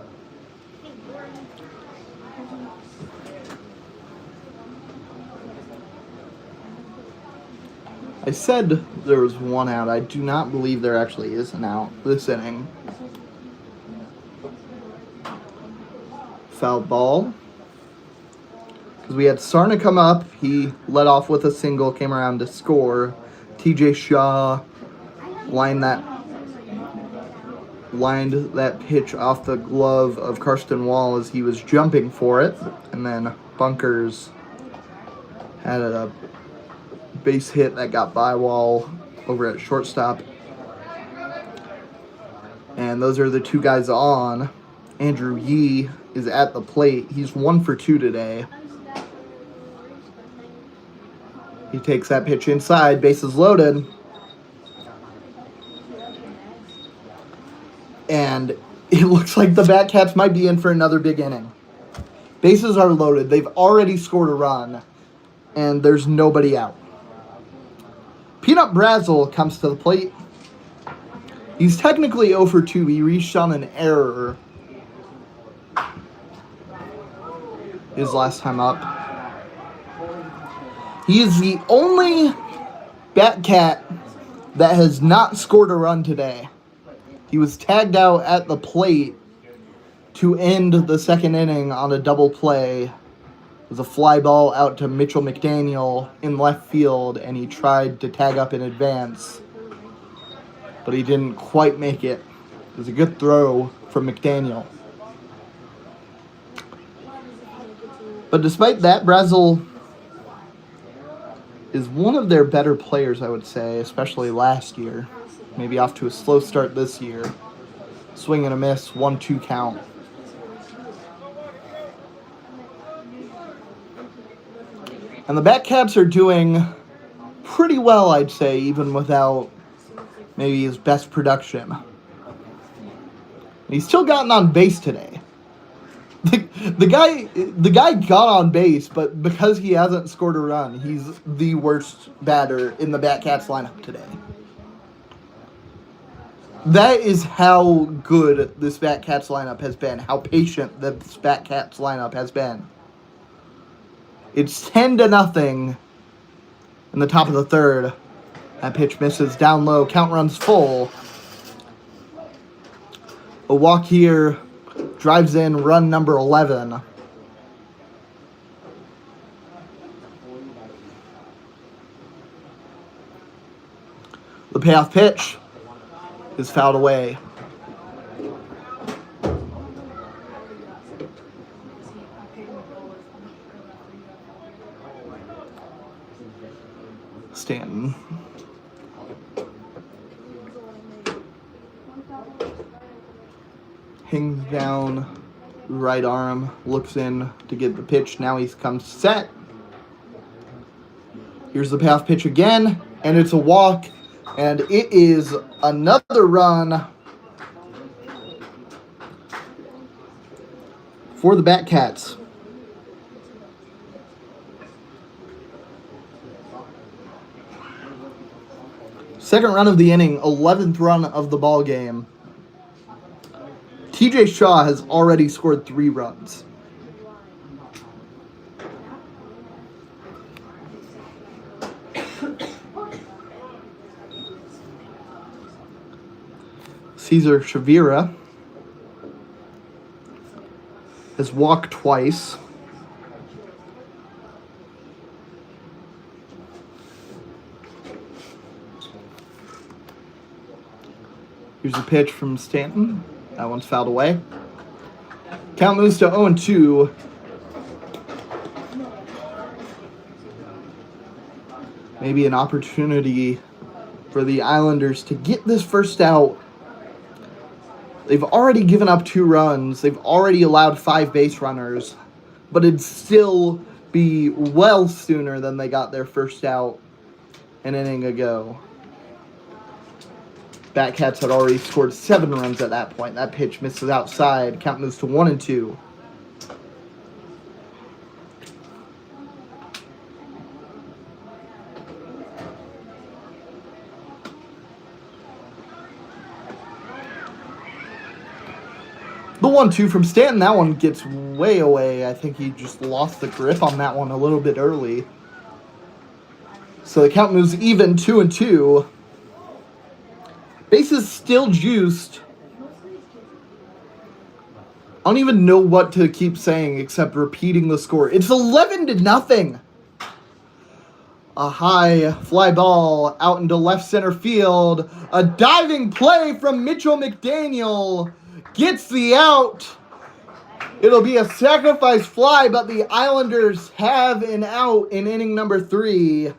Speaker 1: I said there was 1 out. I do not believe there actually is an out this inning. Foul ball. Because we had Sarna come up. He led off with a single, came around to score. TJ Shaw lined that pitch off the glove of Karsten Wall as he was jumping for it. And then Bunkers had a base hit that got by Wall over at shortstop. And those are the 2 guys on. Andrew Yee is at the plate. He's 1 for 2 today. He takes that pitch inside, bases loaded. And it looks like the Batcats might be in for another big inning. Bases are loaded. They've already scored a run, and there's nobody out. Peanut Brazel comes to the plate. He's technically 0 for 2. He reached on an error his last time up. He is the only Batcat that has not scored a run today. He was tagged out at the plate to end the second inning on a double play. It was a fly ball out to Mitchell McDaniel in left field, and he tried to tag up in advance, but he didn't quite make it. It was a good throw from McDaniel. But despite that, Brazil is one of their better players, I would say, especially last year. Maybe off to a slow start this year. Swing and a miss, 1-2 count. And the Batcats are doing pretty well, I'd say, even without maybe his best production. He's still gotten on base today. The guy got on base, but because he hasn't scored a run, he's the worst batter in the Batcats lineup today. That is how good this Batcats lineup has been, how patient this Batcats lineup has been. It's 10-0 in the top of the third. That pitch misses down low, count runs full. A walk here. Drives in run number 11. The payoff pitch is fouled away. Stanton. Hangs down, right arm, looks in to get the pitch. Now he comes set. Here's the payoff pitch again, and it's a walk, and it is another run for the Batcats. Second run of the inning, 11th run of the ball game. TJ Shaw has already scored 3 runs. Cesar Chavira has walked twice. Here's a pitch from Stanton. That one's fouled away. Count moves to 0-2. Maybe an opportunity for the Islanders to get this first out. They've already given up 2 runs. They've already allowed 5 base runners. But it'd still be well sooner than they got their first out an inning ago. Batcats had already scored 7 runs at that point. That pitch misses outside. Count moves to 1-2. The 1-2 from Stanton. That one gets way away. I think he just lost the grip on that one a little bit early. So the count moves even, 2-2. Bases still juiced. I don't even know what to keep saying except repeating the score. It's 11-0. A high fly ball out into left center field. A diving play from Mitchell McDaniel gets the out. It'll be a sacrifice fly, but the Islanders have an out in inning number 3.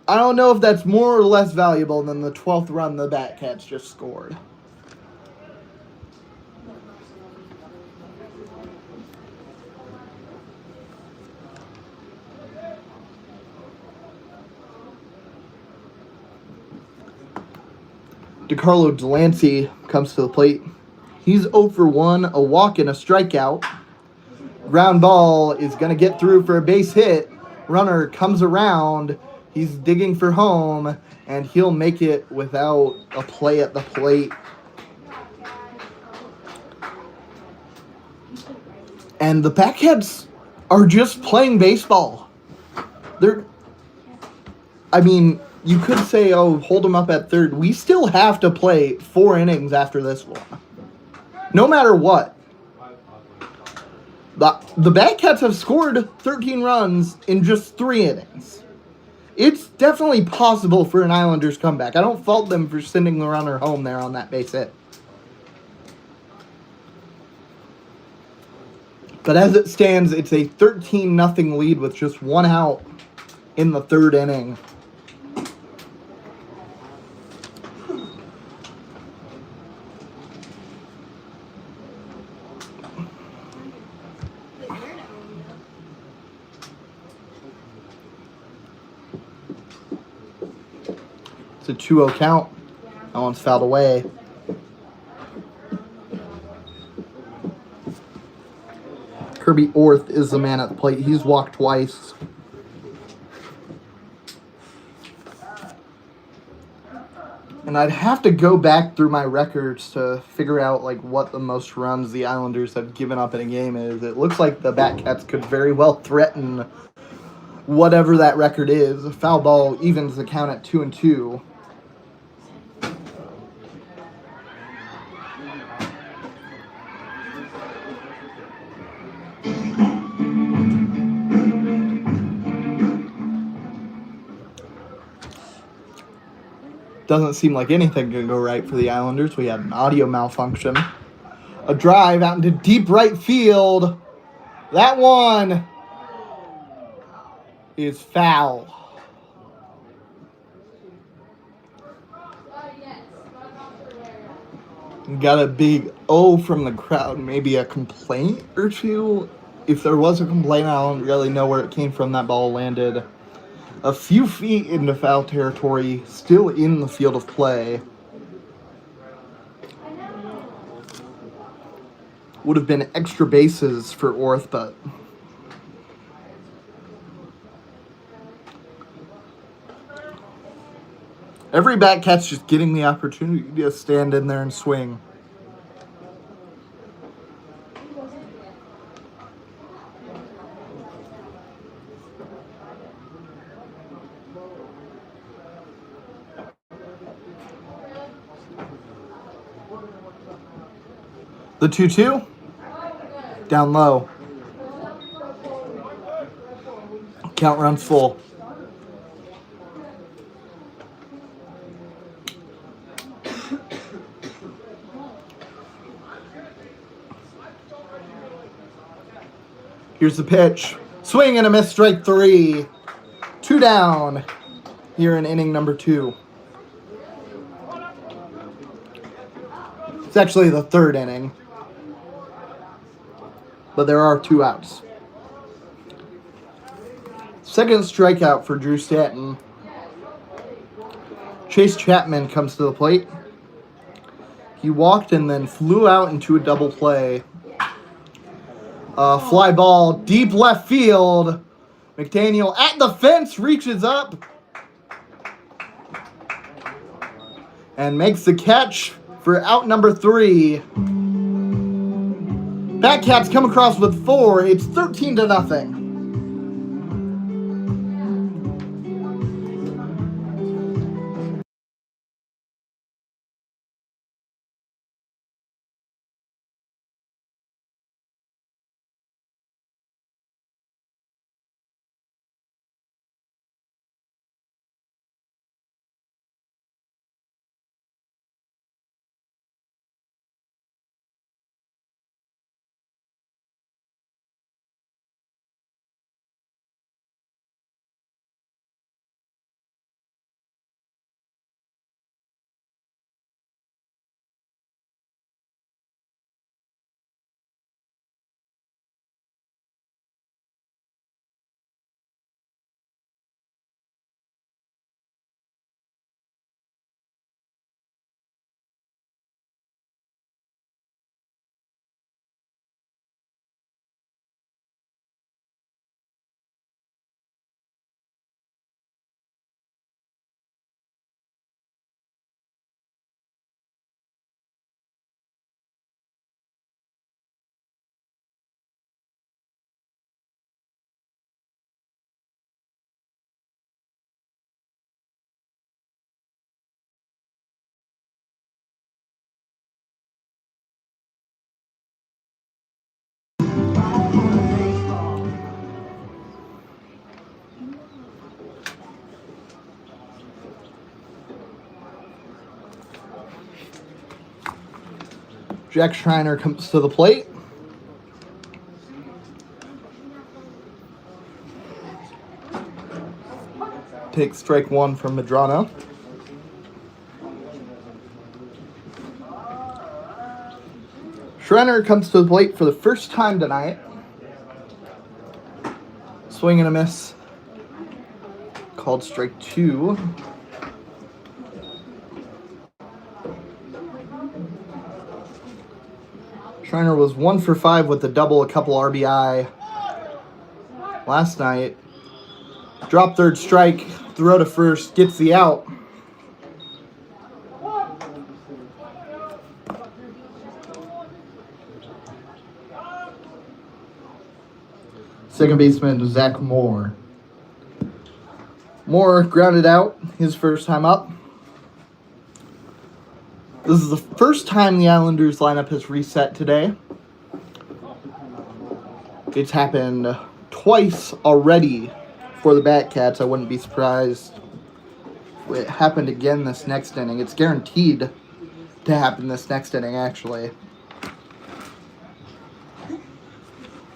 Speaker 1: I don't know if that's more or less valuable than the 12th run the Batcats just scored. DeCarlo Delancey comes to the plate. He's 0 for 1, a walk and a strikeout. Ground ball is going to get through for a base hit. Runner comes around. He's digging for home, and he'll make it without a play at the plate. And the Batcats are just playing baseball. you could say, oh, hold them up at third. We still have to play 4 innings after this one. No matter what. The Batcats have scored 13 runs in just 3 innings. It's definitely possible for an Islanders comeback. I don't fault them for sending the runner home there on that base hit. But as it stands, it's a 13-0 lead with just 1 out in the 3rd inning. It's a 2-0 count. That one's fouled away. Kirby Orth is the man at the plate. He's walked twice. And I'd have to go back through my records to figure out like what the most runs the Islanders have given up in a game is. It looks like the Batcats could very well threaten whatever that record is. A foul ball evens the count at 2-2. Doesn't seem like anything can go right for the Islanders. We had an audio malfunction. A drive out into deep right field. That one is foul. Got a big O from the crowd. Maybe a complaint or two. If there was a complaint, I don't really know where it came from. That ball landed a few feet into foul territory, still in the field of play. Would have been extra bases for Orth, but every Batcat's just getting the opportunity to stand in there and swing. The 2-2. Down low. Count runs full. Here's the pitch. Swing and a miss, strike 3. 2 down here in inning number 2. It's actually the 3rd inning, but there are 2 outs. Second strikeout for Drew Stanton. Chase Chapman comes to the plate. He walked and then flew out into a double play. Fly ball, deep left field. McDaniel at the fence, reaches up and makes the catch for out number 3. Batcats come across with 4. It's 13-0. Jack Schreiner comes to the plate. Takes strike one from Medrano. Schreiner comes to the plate for the first time tonight. Swing and a miss. Called strike two. Schreiner was 1 for 5 with a double, a couple RBI last night. Drop third strike, throw to first, gets the out. Second baseman, Zach Moore. Moore grounded out his first time up. This is the first time the Islanders lineup has reset today. It's happened twice already for the Batcats. I wouldn't be surprised if it happened again this next inning. It's guaranteed to happen this next inning, actually.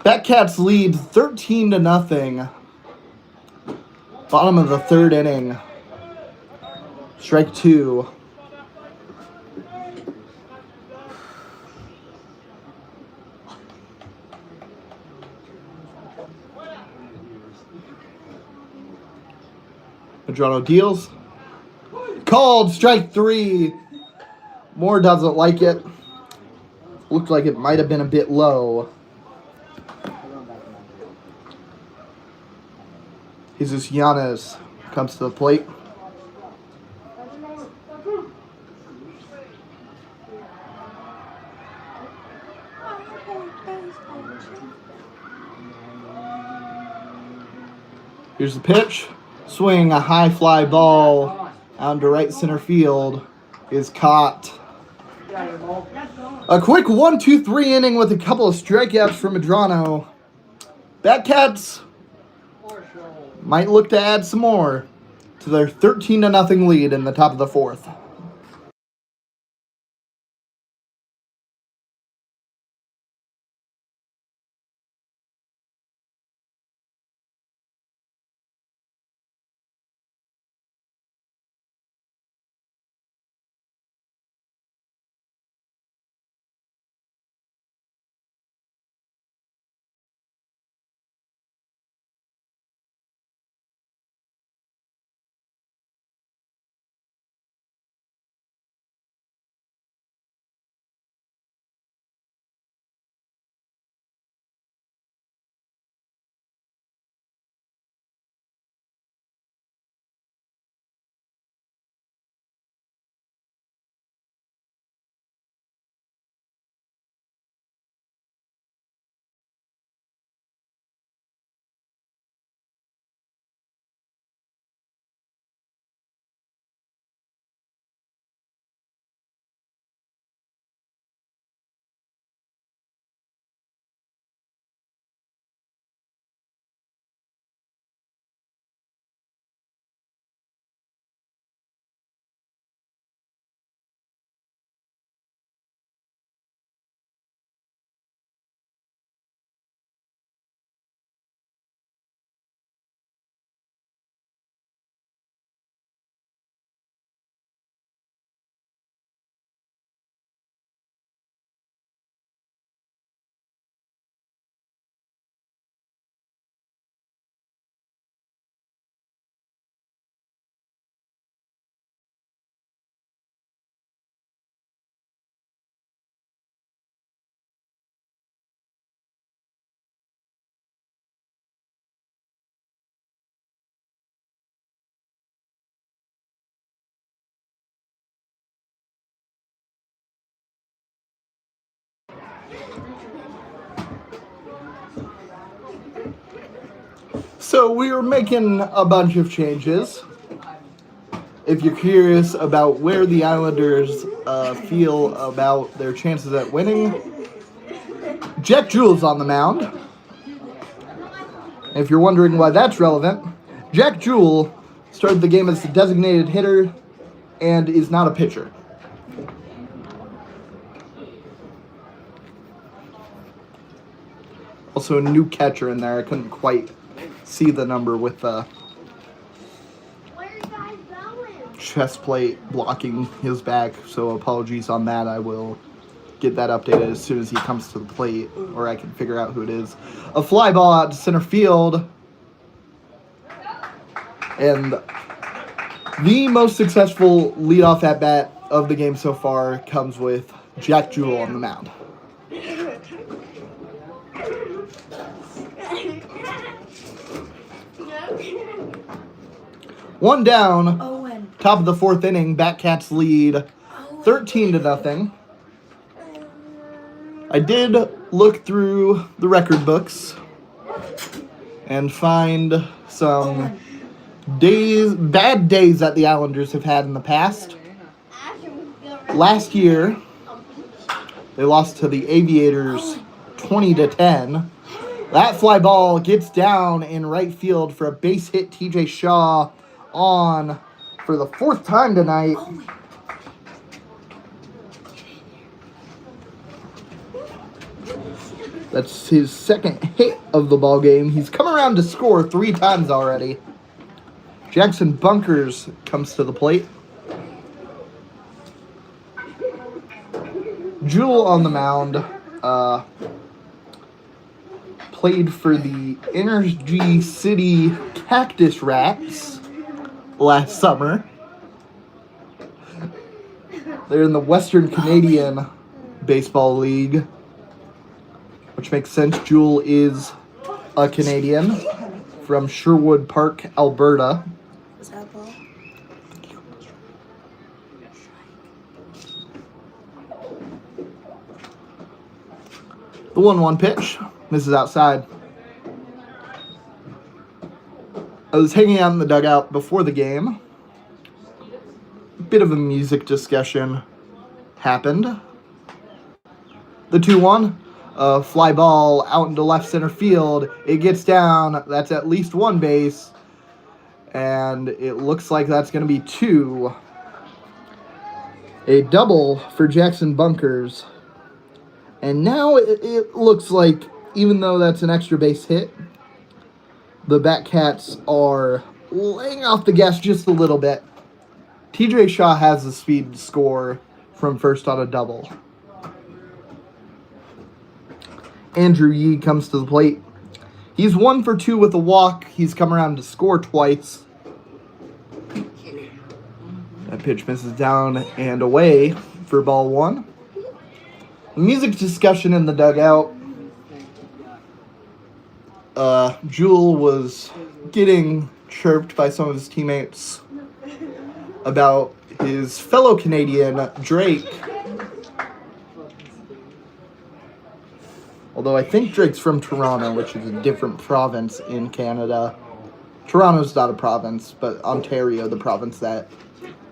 Speaker 1: Batcats lead 13-0. Bottom of the third inning. Strike two. Medrano deals. Called strike three. Moore doesn't like it. Looked like it might have been a bit low. Jesus Yanez comes to the plate. Here's the pitch. Swing, a high fly ball out to right center field is caught. A quick 1-2-3 inning with a couple of strikeouts for Medrano. Batcats might look to add some more to their 13-0 lead in the top of the fourth. So we are making a bunch of changes. If you're curious about where the Islanders feel about their chances at winning, Jack Jewell's on the mound. If you're wondering why that's relevant, Jack Jewell started the game as the designated hitter and is not a pitcher. Also a new catcher in there. I couldn't quite see the number with the chest plate blocking his back, so apologies on that. I will get that updated as soon as he comes to the plate, or I can figure out who it is. A fly ball out to center field. And the most successful leadoff at-bat of the game so far comes with Jack Jewell on the mound. One down, top of the fourth inning, Batcats lead 13-0. I did look through the record books and find some bad days that the Islanders have had in the past. Last year, they lost to the Aviators 20-10. That fly ball gets down in right field for a base hit. TJ Shaw on for the fourth time tonight. That's his second hit of the ball game. He's come around to score 3 times already. Jackson Bunkers comes to the plate. Jewell on the mound. Played for the Energy City Cactus Rats last summer. They're in the Western Canadian Baseball League, which makes sense. Jewell is a Canadian from Sherwood Park, Alberta.
Speaker 3: Was that a ball?
Speaker 1: The 1-1 pitch. This is outside. I was hanging out in the dugout before the game. A bit of a music discussion happened. The 2-1. Fly ball out into left center field. It gets down. That's at least one base. And it looks like that's going to be 2. A double for Jackson Bunkers. And now it looks like, even though that's an extra base hit, the Batcats are laying off the gas just a little bit. TJ Shaw has the speed to score from first on a double. Andrew Yee comes to the plate. He's 1 for 2 with a walk. He's come around to score twice. That pitch misses down and away for ball 1. Music discussion in the dugout. Jewell was getting chirped by some of his teammates about his fellow Canadian, Drake. Although I think Drake's from Toronto, which is a different province in Canada. Toronto's not a province, but Ontario, the province that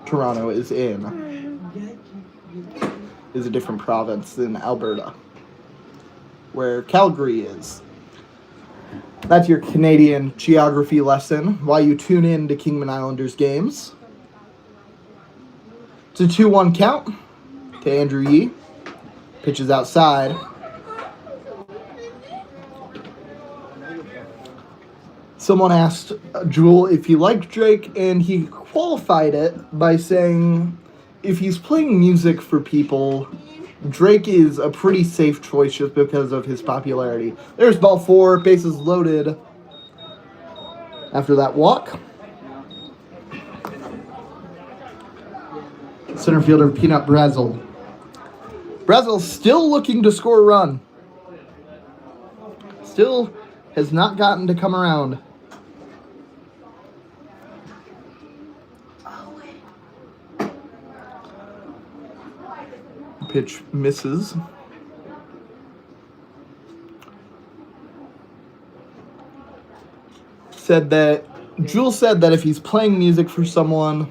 Speaker 1: Toronto is in, is a different province than Alberta, where Calgary is. That's your Canadian geography lesson while you tune in to Kingman Islanders games. It's a 2-1 count to Andrew Yee. Pitches outside. Someone asked Jewell if he liked Drake, and he qualified it by saying if he's playing music for people, Drake is a pretty safe choice just because of his popularity. There's ball 4, bases loaded after that walk. Center fielder Peanut Brazel. Brazel still looking to score a run. Still has not gotten to come around. Pitch misses. Jewell said that if he's playing music for someone,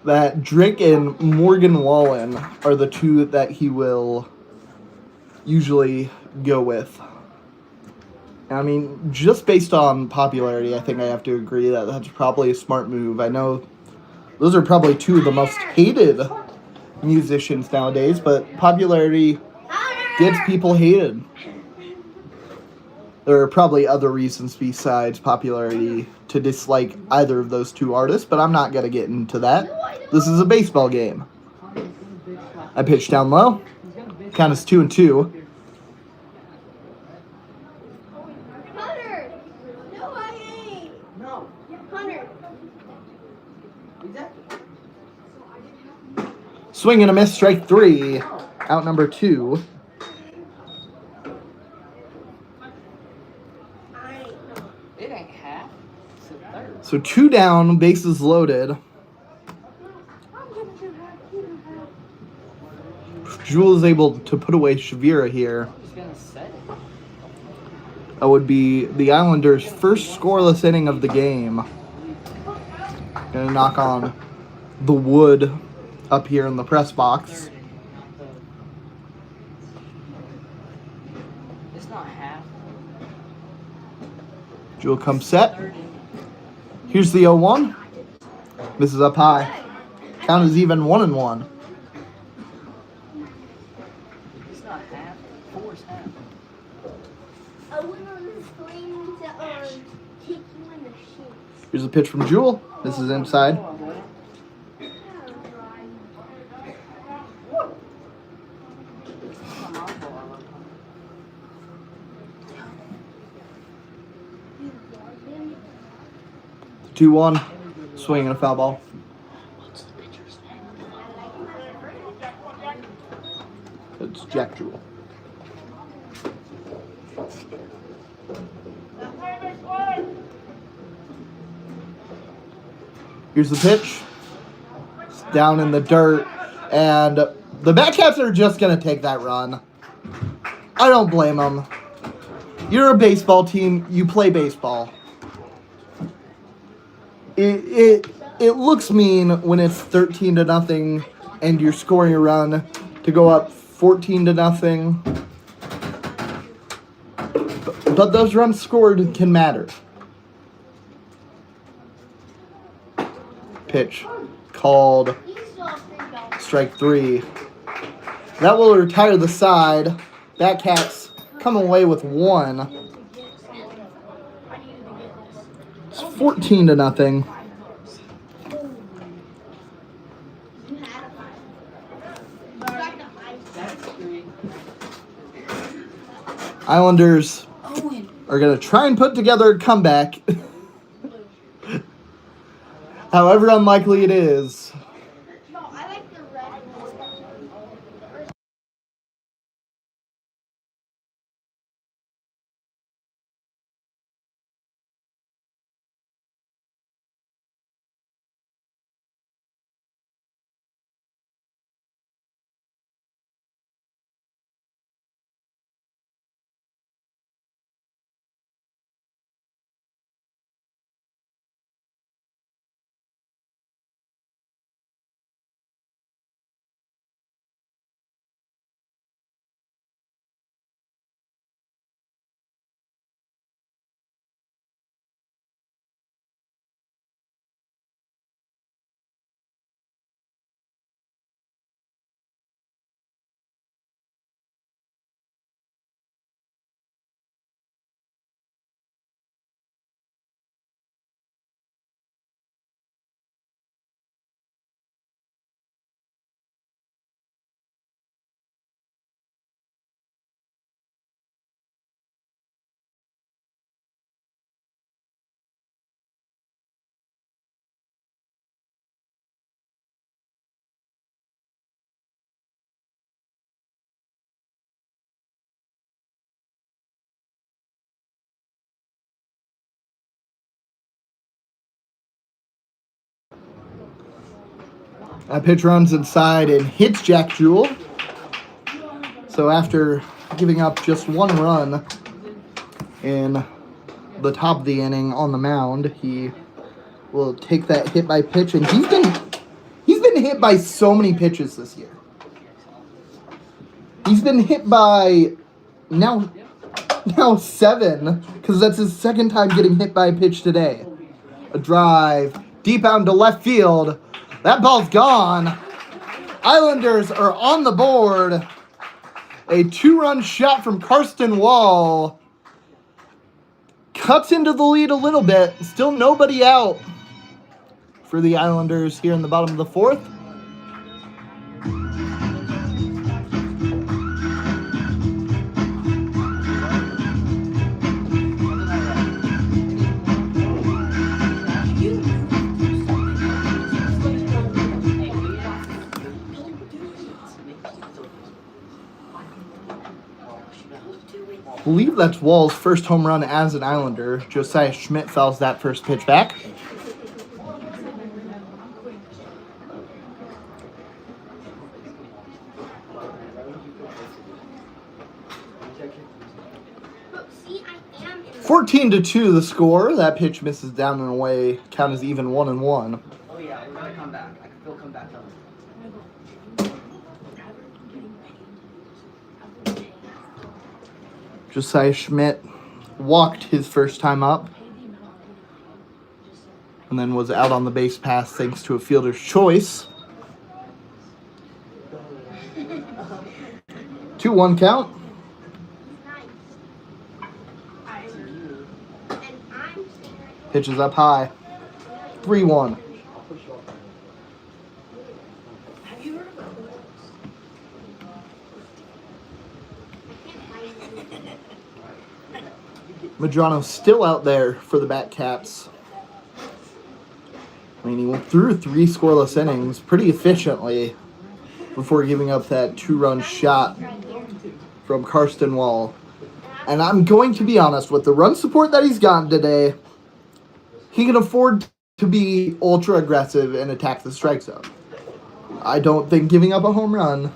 Speaker 1: that Drake and Morgan Wallen are the 2 that he will usually go with. I mean, just based on popularity, I think I have to agree that that's probably a smart move. I know those are probably 2 of the most hated musicians nowadays, but popularity gets people hated. There are probably other reasons besides popularity to dislike either of those two artists, but I'm not going to get into that. This is a baseball game. I pitch down low. Count is 2-2.
Speaker 3: Hunter! No, I ain't!
Speaker 2: No.
Speaker 3: Hunter!
Speaker 2: Exactly.
Speaker 1: Swing and a miss, strike 3. Out number 2.
Speaker 2: It ain't half. It's a third.
Speaker 1: So 2 down, bases loaded. Jewel is able to put away Shavira here.
Speaker 2: He's gonna set it.
Speaker 1: That would be the Islanders' first scoreless inning of the game. Gonna knock on the wood up here in the press box.
Speaker 2: It's not half.
Speaker 1: Jewel comes set. Here's the 0-1. This is up high. Count is even 1-1.
Speaker 2: It's not half. 4 is half.
Speaker 3: I went on the screen to take you in the sheets.
Speaker 1: Here's a pitch from Jewel. This is inside.
Speaker 2: Come on, boy. Come on, boy.
Speaker 1: 2-1. Swing and a foul ball. It's Jack Jewel. Here's the pitch. It's down in the dirt. And the Batcats are just going to take that run. I don't blame them. You're a baseball team. You play baseball. It looks mean when it's 13-0 and you're scoring a run to go up 14-0. But those runs scored can matter. Pitch called strike 3. That will retire the side. Batcats come away with 1. It's 14-0. Islanders are going to try and put together a comeback. However unlikely it is.
Speaker 3: No, I like the red one.
Speaker 1: That pitch runs inside and hits Jack Jewel. So after giving up just 1 run in the top of the inning on the mound, he will take that hit by pitch, and he's been hit by so many pitches this year. He's been hit by now 7, because that's his second time getting hit by a pitch today. A drive deep out into left field. That ball's gone. Islanders are on the board. A 2-run shot from Karsten Wall cuts into the lead a little bit. Still nobody out for the Islanders here in the bottom of the fourth. I believe that's Wall's first home run as an Islander. Josiah Schmidt fouls that first pitch back.
Speaker 3: Look, see, I am in
Speaker 1: 14-2 the score. That pitch misses down and away. Count is even 1-1.
Speaker 4: Oh yeah, we're gonna come back. I can still come back up.
Speaker 1: Josiah Schmidt walked his first time up and then was out on the base pass thanks to a fielder's choice. 2-1 count.
Speaker 3: nice. And I'm staying right
Speaker 1: Pitches up high. 3-1.
Speaker 2: Have you heard about
Speaker 1: Madrano's still out there for the Batcats. I mean, he went through 3 scoreless innings pretty efficiently before giving up that 2-run shot from Karsten Wall. And I'm going to be honest, with the run support that he's gotten today, he can afford to be ultra aggressive and attack the strike zone. I don't think giving up a home run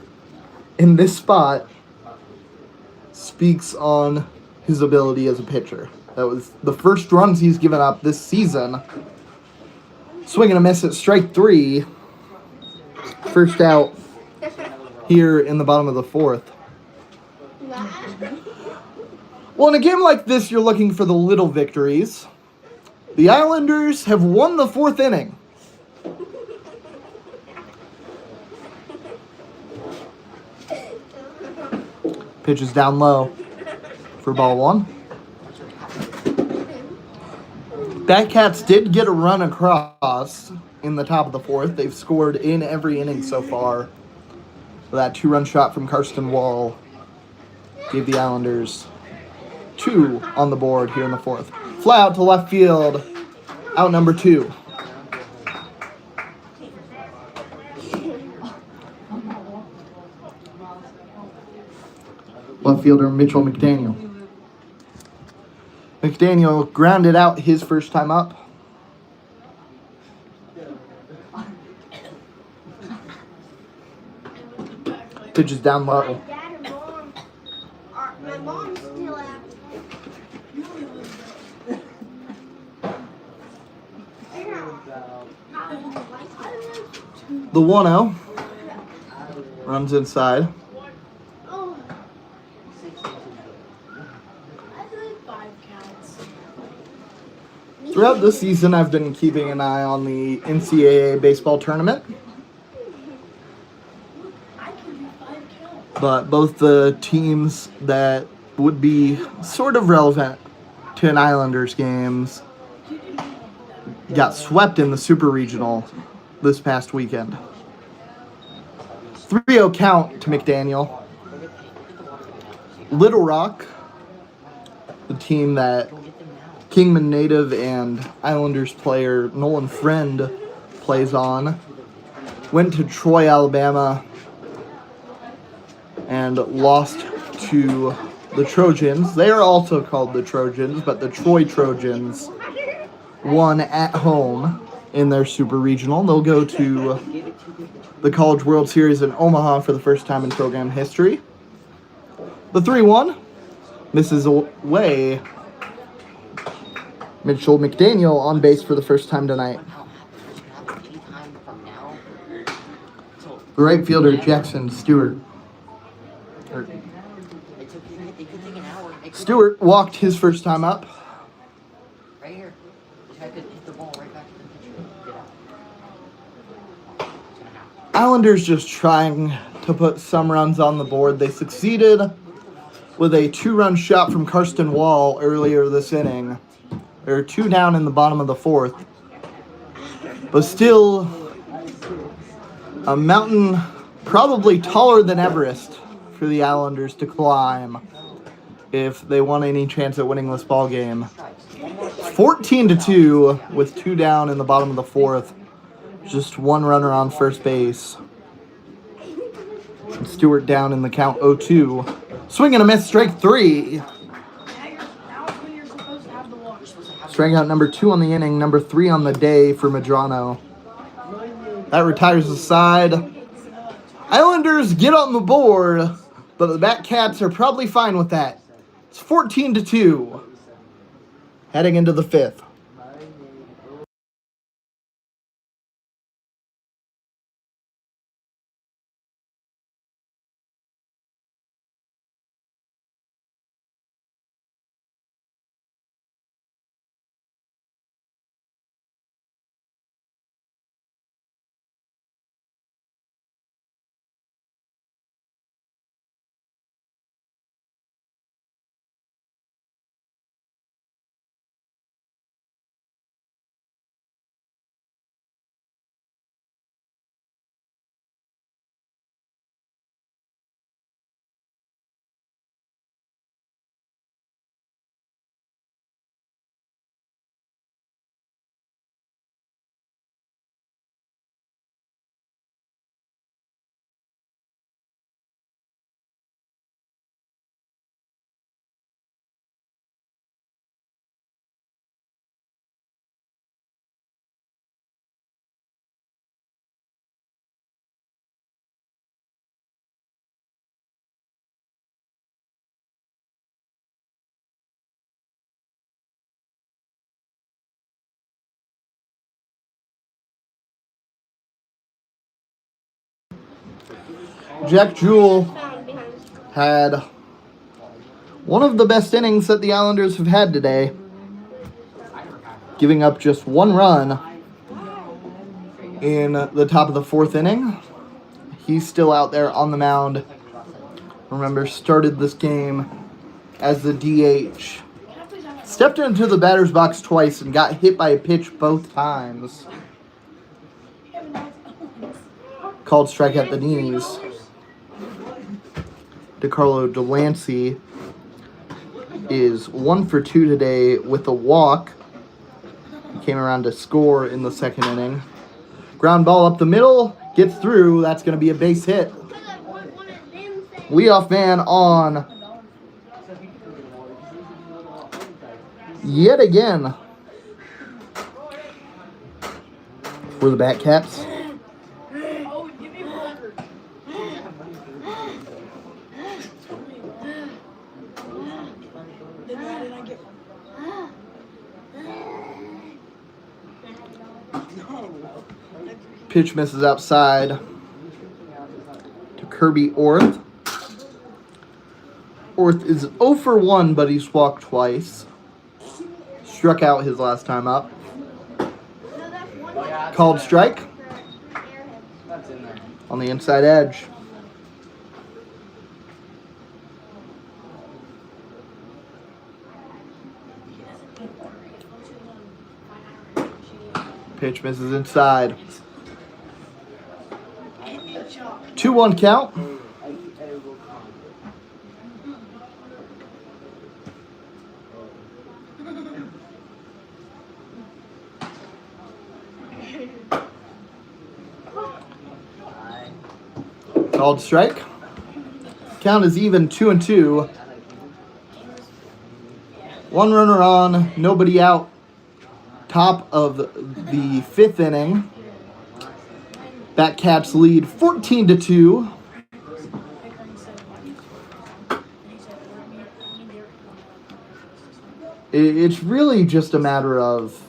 Speaker 1: in this spot speaks on his ability as a pitcher. That was the first runs he's given up this season. Swing and a miss at strike 3. First out here in the bottom of the fourth. Well, in a game like this, you're looking for the little victories. The Islanders have won the 4th inning. Pitch is down low for ball 1. Batcats did get a run across in the top of the 4th. They've scored in every inning so far. That 2-run shot from Karsten Wall gave the Islanders 2 on the board here in the 4th. Fly out to left field. Out number 2. Left fielder Mitchell McDaniel. McDaniel grounded out his first time up. Pitch is down low.
Speaker 3: My dad and mom my mom's still out.
Speaker 1: The 1-0 runs inside.
Speaker 3: Oh,
Speaker 1: Throughout this season, I've been keeping an eye on the NCAA baseball tournament. But both the teams that would be sort of relevant to an Islanders games got swept in the Super Regional this past weekend. 3-0 count to McDaniel. Little Rock, the team that Kingman native and Islanders player Nolan Friend plays on, went to Troy, Alabama, and lost to the Trojans. They are also called the Trojans, but the Troy Trojans won at home in their Super Regional. They'll go to the College World Series in Omaha for the first time in program history. The 3-1 misses away. Mitchell McDaniel on base for the first time tonight. The right fielder Jackson Stewart. Stewart walked his first time up.
Speaker 4: Right here. This guy could hit the ball right back to the pitcher. Get out. It's gonna happen.
Speaker 1: Islanders just trying to put some runs on the board. They succeeded with a 2-run shot from Karsten Wall earlier this inning. There are 2 down in the bottom of the 4th. But still, a mountain probably taller than Everest for the Islanders to climb if they want any chance at winning this ball game. 14-2 with 2 down in the bottom of the 4th. Just 1 runner on first base. Stewart down in the count 0-2. Swing and a miss, strike 3. Strikeout number 2 on the inning, number 3 on the day for Medrano. That retires the side. Islanders get on the board, but the Batcats are probably fine with that. It's 14-2. Heading into the 5th. Jack Jewell had one of the best innings that the Islanders have had today, giving up just 1 run in the top of the 4th inning. He's still out there on the mound. Remember, started this game as the DH. Stepped into the batter's box twice and got hit by a pitch both times. Called strike at the knees. DeCarlo Delancey is 1 for 2 today with a walk. He came around to score in the 2nd inning. Ground ball up the middle, gets through. That's going to be a base hit. Leadoff man on yet again for the Batcats. Pitch misses outside to Kirby Orth. Orth is 0 for 1, but he's walked twice. Struck out his last time up. Called strike on the inside edge. Pitch misses inside. 2-1 count. Called strike. Count is even 2-2. 1 runner on, nobody out. Top of the 5th inning. Batcats lead 14-2. It's really just a matter of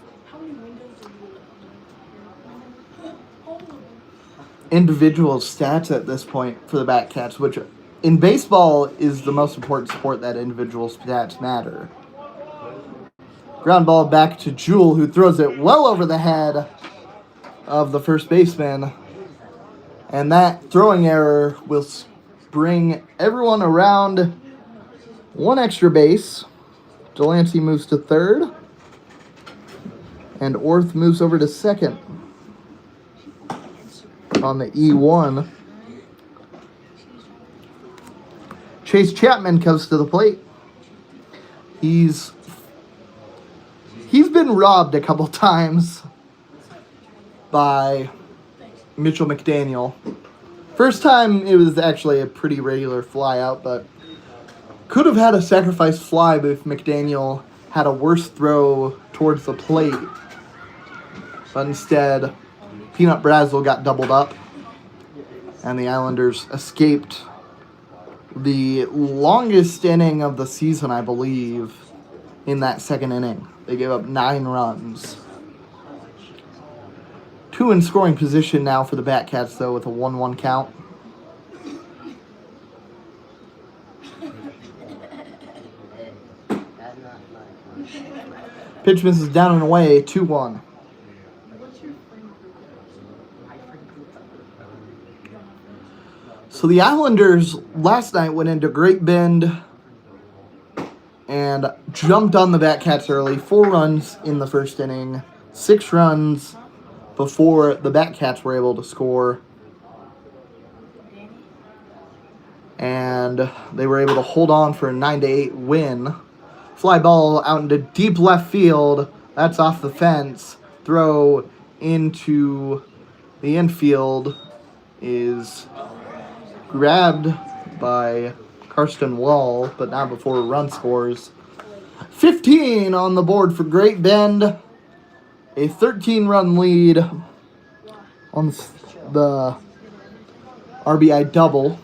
Speaker 1: individual stats at this point for the Batcats, which in baseball is the most important sport that individual stats matter. Ground ball back to Jewell, who throws it well over the head of the first baseman. And that throwing error will bring everyone around 1 extra base. Delancey moves to 3rd. And Orth moves over to second on the E1. Chase Chapman comes to the plate. He's been robbed a couple times by Mitchell McDaniel. First time it was actually a pretty regular fly out, but could have had a sacrifice fly if McDaniel had a worse throw towards the plate. But instead, Peanut Brazel got doubled up, and the Islanders escaped the longest inning of the season, I believe, in that second inning. They gave up 9 runs. 2 in scoring position now for the Batcats, though, with a 1-1 count. Pitch misses down and away, 2-1. So the Islanders last night went into Great Bend and jumped on the Batcats early. 4 runs in the first inning, 6 runs before the Batcats were able to score. And they were able to hold on for a 9-8 win. Fly ball out into deep left field. That's off the fence. Throw into the infield is grabbed by Karsten Wall, but not before a run scores. 15 on the board for Great Bend. A 13-run lead on the RBI double.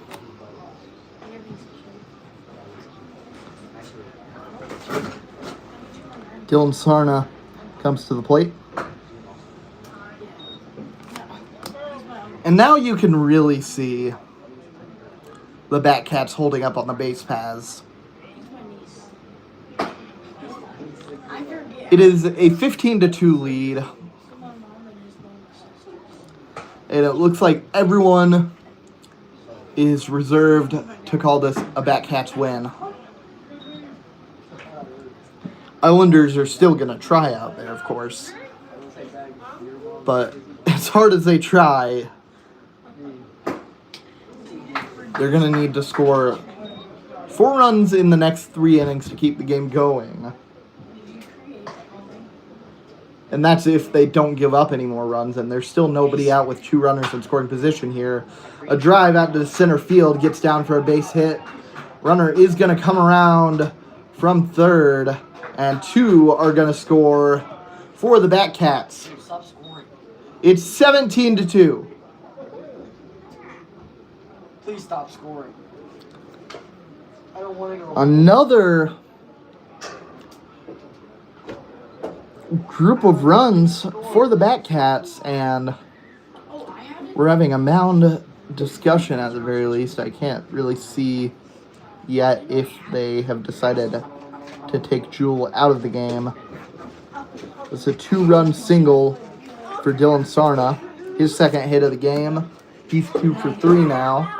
Speaker 1: Dylan Sarna comes to the plate. And now you can really see the Batcats holding up on the base paths. It is a 15-2 lead. And it looks like everyone is reserved to call this a Batcats win. Islanders are still going to try out there, of course. But as hard as they try, they're going to need to score 4 runs in the next 3 innings to keep the game going. And that's if they don't give up any more runs, and there's still nobody out with 2 runners in scoring position here. A drive out to the center field gets down for a base hit. Runner is going to come around from third, and 2 are going to score for the Batcats.
Speaker 4: Stop scoring.
Speaker 1: It's 17-2.
Speaker 4: Please stop scoring. I don't want to go.
Speaker 1: Another group of runs for the Batcats, and we're having a mound discussion at the very least. I can't really see yet if they have decided to take Jewel out of the game. It's a 2-run single for Dylan Sarna. His second hit of the game. He's 2 for 3 now.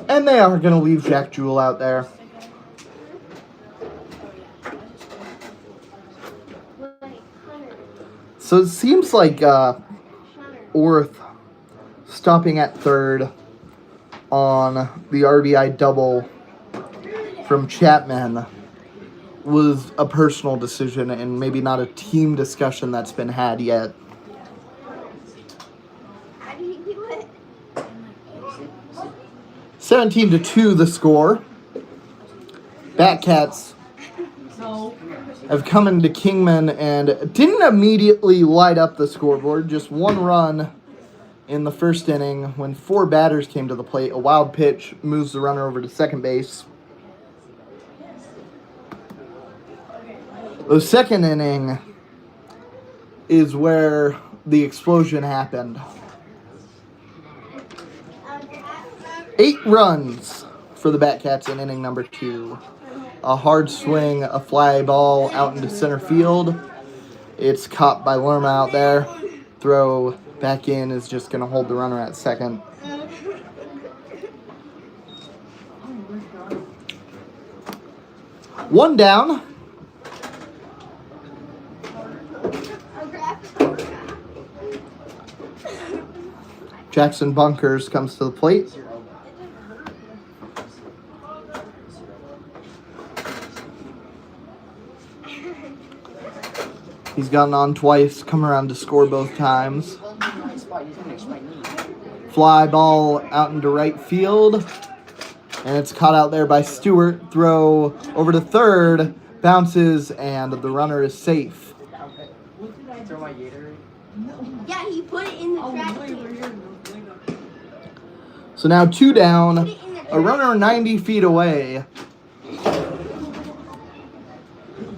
Speaker 1: And they are going to leave Jack Jewell out there. So it seems like Orth stopping at third on the RBI double from Chapman was a personal decision and maybe not a team discussion that's been had yet.
Speaker 3: How do you do it?
Speaker 1: 17-2 the score. Batcats have come into Kingman and didn't immediately light up the scoreboard. Just 1 run in the first inning when 4 batters came to the plate. A wild pitch moves the runner over to second base. The second inning is where the explosion happened. 8 runs for the Batcats in inning number 2. A hard swing, a fly ball out into center field. It's caught by Lerma out there. Throw back in is just going to hold the runner at second. One down. Jackson Bunkers comes to the plate. He's gotten on twice, come around to score both times. Fly ball out into right field. And it's caught out there by Stewart. Throw over to third. Bounces, and the runner is safe.
Speaker 3: Yeah, he put it in the trash can.
Speaker 1: So now 2 down. A runner 90 feet away.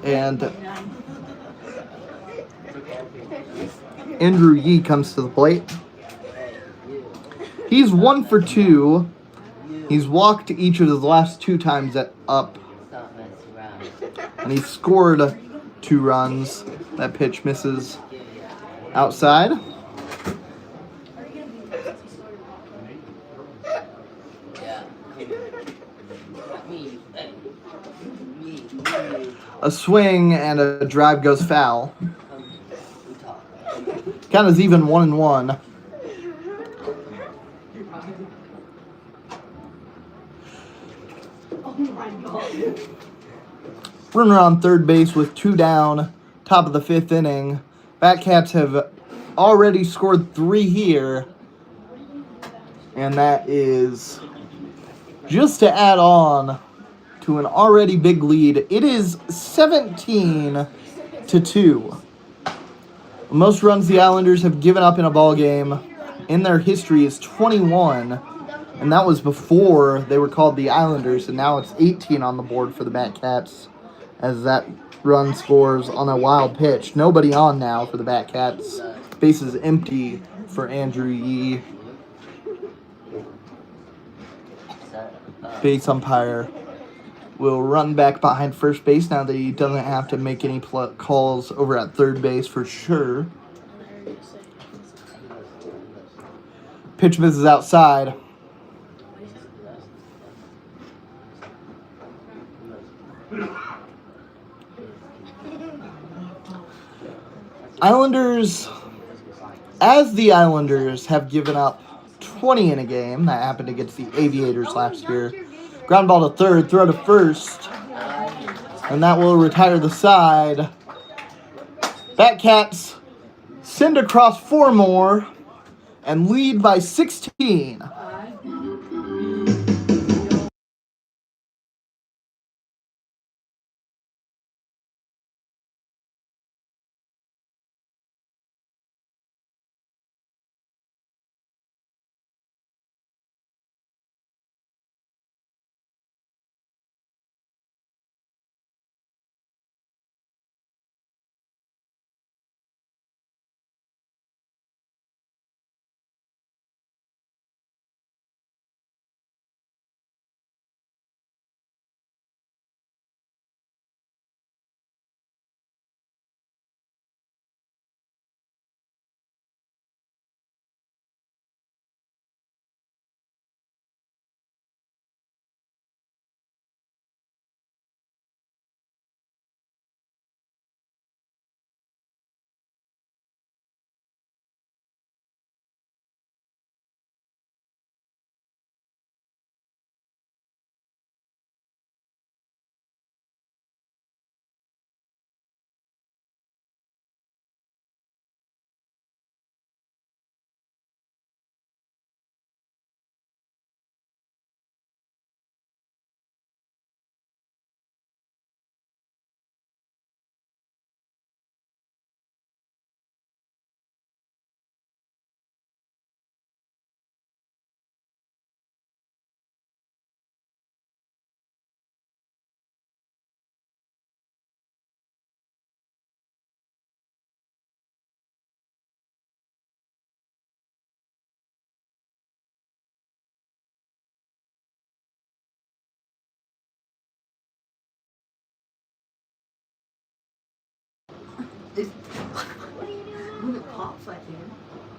Speaker 1: And Andrew Yee comes to the plate. He's 1 for 2. He's walked each of his last 2 times up. And he scored 2 runs. That pitch misses outside. A swing and a drive goes foul. Count is even 1-1. Runner on third base with 2 down, top of the 5th inning. Batcats have already scored 3 here. And that is just to add on to an already big lead. It is 17-2. The most runs the Islanders have given up in a ball game in their history is 21. And that was before they were called the Islanders. And now it's 18 on the board for the Batcats as that run scores on a wild pitch. Nobody on now for the Batcats. Base is empty for Andrew Yee. Base umpire will run back behind first base now that he doesn't have to make any calls over at third base for sure. Pitch misses outside. The Islanders have given up 20 in a game. That happened against the Aviators last year. Ground ball to third, throw to first. And that will retire the side. Batcats send across 4 more and lead by 16.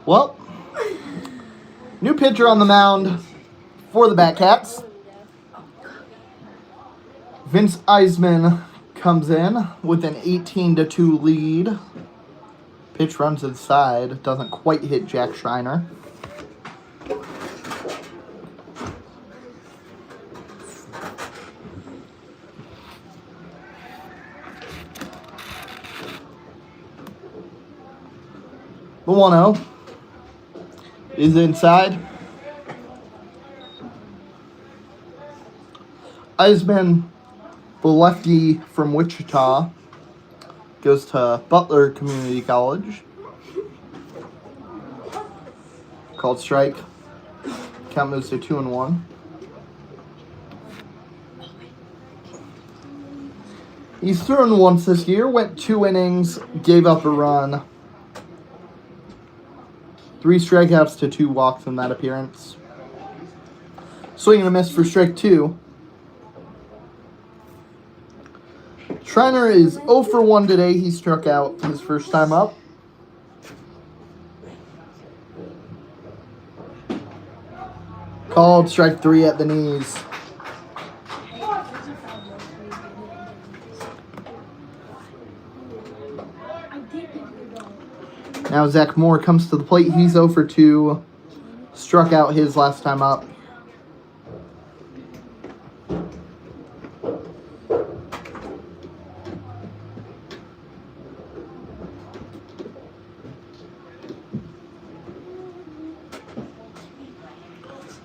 Speaker 1: Well, new pitcher on the mound for the Batcats. Vince Eisman comes in with an 18-2 lead. Pitch runs inside, doesn't quite hit Jack Schreiner. The 1-0 is inside. Eisman, the lefty from Wichita, goes to Butler Community College. Called strike. Count moves to 2-1. He's thrown once this year, went 2 innings, gave up a run. 3 strikeouts to 2 walks in that appearance. Swing and a miss for strike 2. Schreiner is 0 for 1 today. He struck out his first time up. Called strike 3 at the knees. Now Zach Moore comes to the plate. He's 0 for 2. Struck out his last time up.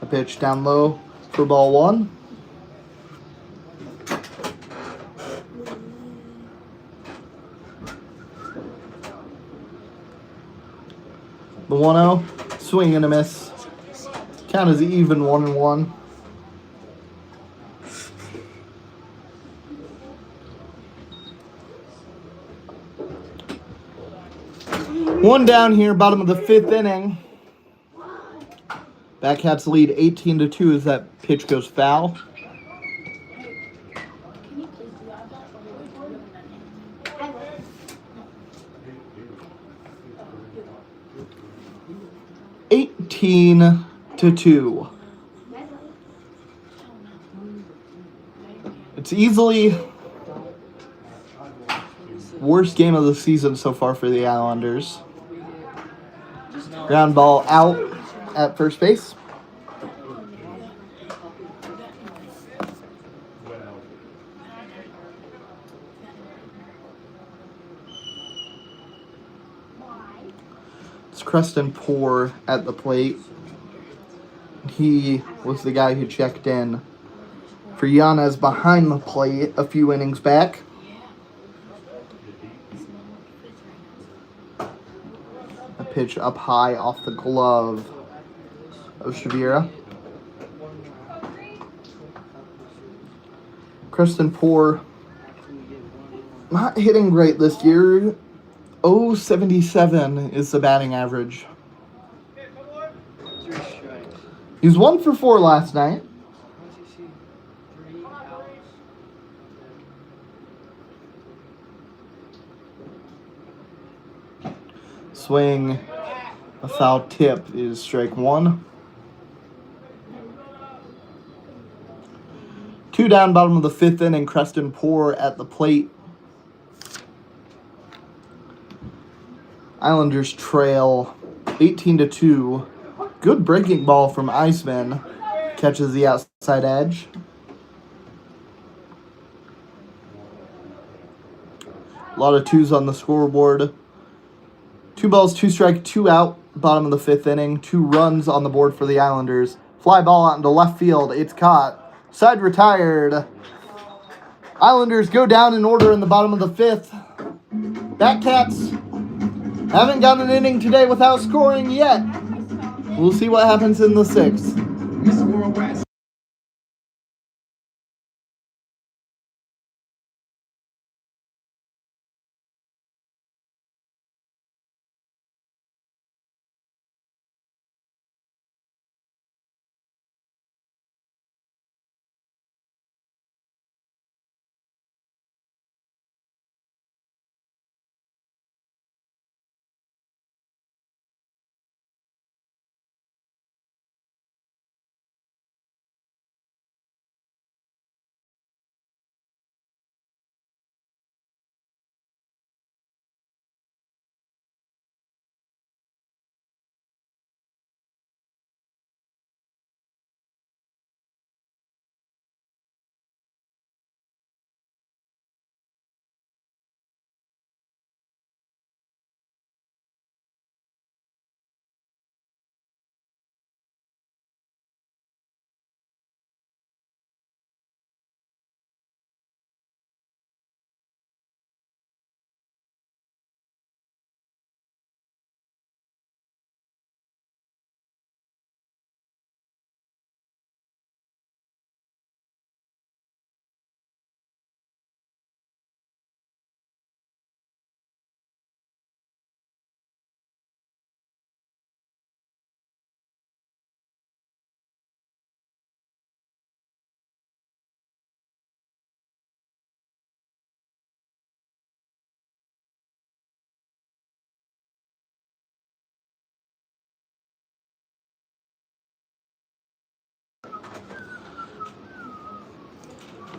Speaker 1: A pitch down low for ball 1. The 1-0, swing and a miss. Count is even 1-1. One down here, bottom of the 5th inning. Batcats lead 18-2 as that pitch goes foul. (18-2). It's easily worst game of the season so far for the Islanders. Ground ball out at first base. It's Creston Poor at the plate. He was the guy who checked in for Yanez behind the plate a few innings back. A pitch up high off the glove of Shavira. Creston Poor not hitting great this year. .077 is the batting average. He was 1 for 4 last night. Swing, a foul tip is strike 1. 2 down, bottom of the 5th inning. Creston Poor at the plate. Islanders trail 18-2. Good breaking ball from Eisman. Catches the outside edge. A lot of 2s on the scoreboard. 2 balls, 2 strike, 2 out. Bottom of the 5th inning. 2 runs on the board for the Islanders. Fly ball out into left field. It's caught. Side retired. Islanders go down in order in the bottom of the 5th. Batcats haven't got an inning today without scoring yet. We'll see what happens in the 6th.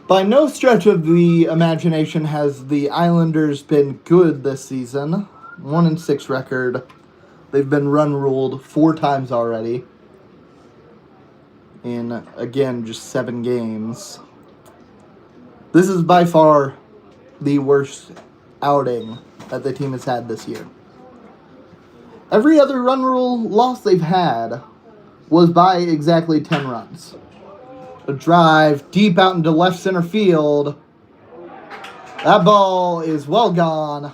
Speaker 1: By no stretch of the imagination has the Islanders been good this season. 1-6 record. They've been run ruled 4 times already. In, again, just 7 games. This is by far the worst outing that the team has had this year. Every other run rule loss they've had was by exactly 10 runs. A drive deep out into left center field. That ball is well gone.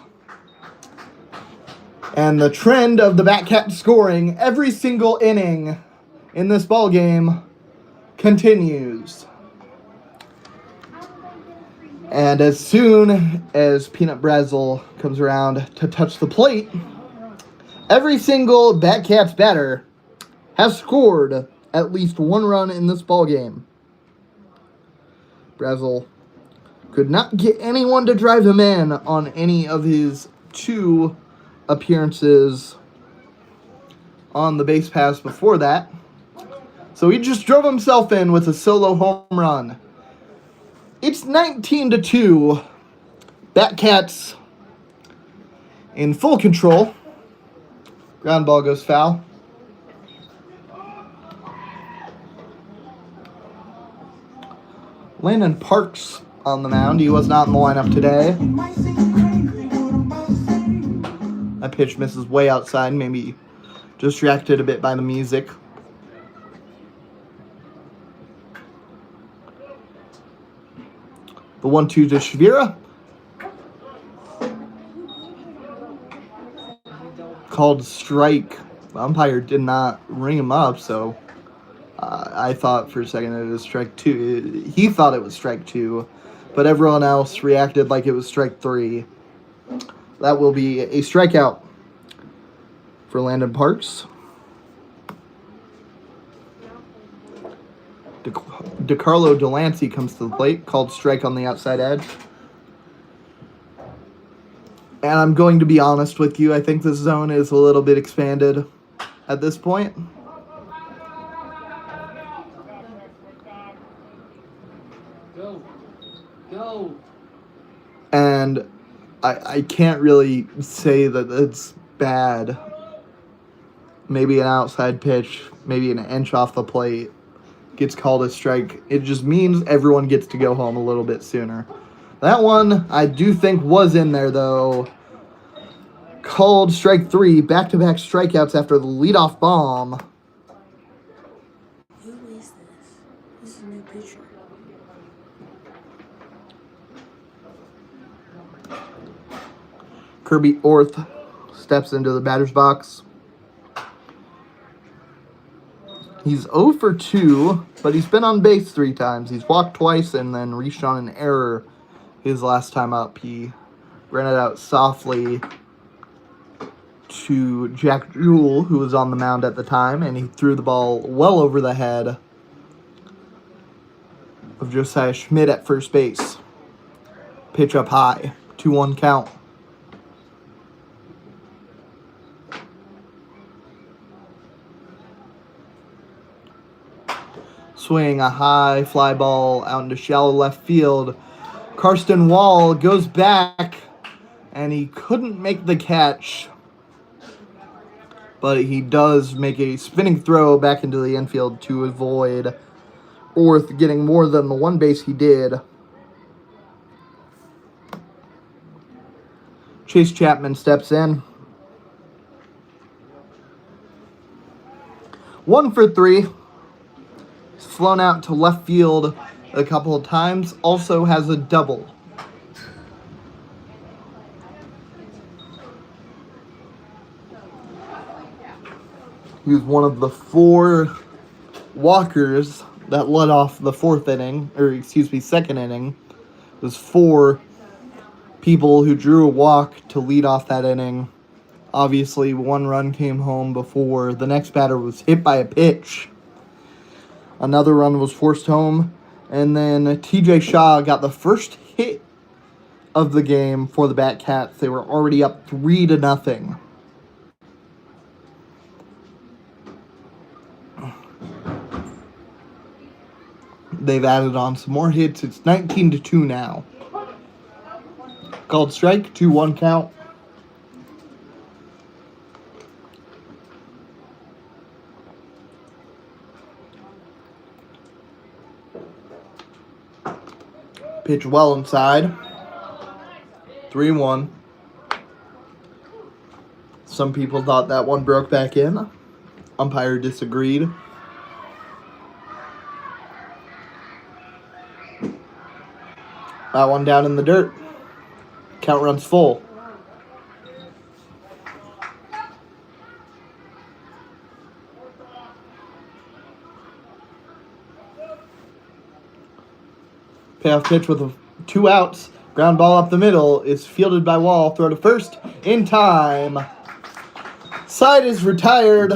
Speaker 1: And the trend of the Batcats scoring every single inning in this ball game continues. And as soon as Peanut Brazzle comes around to touch the plate, every single Batcats batter has scored at least 1 run in this ball game. Brazzle could not get anyone to drive him in on any of his 2 appearances on the base paths before that. So he just drove himself in with a solo home run. It's 19-2. Batcats in full control. Ground ball goes foul. Landon Parks on the mound. He was not in the lineup today. That pitch misses way outside, maybe distracted a bit by the music. The 1-2 to Shavira. Called strike. The umpire did not ring him up, so I thought for a second it was strike 2. He thought it was strike 2, but everyone else reacted like it was strike 3. That will be a strikeout for Landon Parks. DeCarlo Delancey comes to the plate, called strike on the outside edge. And I'm going to be honest with you, I think this zone is a little bit expanded at this point.
Speaker 2: Go.
Speaker 1: And I can't really say that it's bad. Maybe an outside pitch, maybe an inch off the plate gets called a strike. It just means everyone gets to go home a little bit sooner. That one I do think was in there, though. Called strike 3, back-to-back strikeouts after the leadoff bomb.
Speaker 5: Who is this? This is a new pitcher.
Speaker 1: Kirby Orth steps into the batter's box. He's 0 for 2, but he's been on base 3 times. He's walked twice and then reached on an error his last time up. He ran it out softly to Jack Jewell, who was on the mound at the time, and he threw the ball well over the head of Josiah Schmidt at first base. Pitch up high, 2-1 count. Swing a high fly ball out into shallow left field. Karsten Wall goes back, and he couldn't make the catch. But he does make a spinning throw back into the infield to avoid Orth getting more than the one base he did. Chase Chapman steps in. 1 for 3. He's flown out to left field a couple of times. Also has a double. He was one of the 4 walkers that led off the second inning. It was 4 people who drew a walk to lead off that inning. Obviously, 1 run came home before the next batter was hit by a pitch. Another run was forced home, and then TJ Shaw got the first hit of the game for the Batcats. They were already up 3-0. they've added on some more hits. It's 19-2 now. Called strike, 2-1 count. Pitch well inside. 3-1. Some people thought that one broke back in. Umpire disagreed. That one down in the dirt. Count runs full. Payoff pitch with 2 outs. Ground ball up the middle is fielded by Wall. Throw to first in time. Side is retired,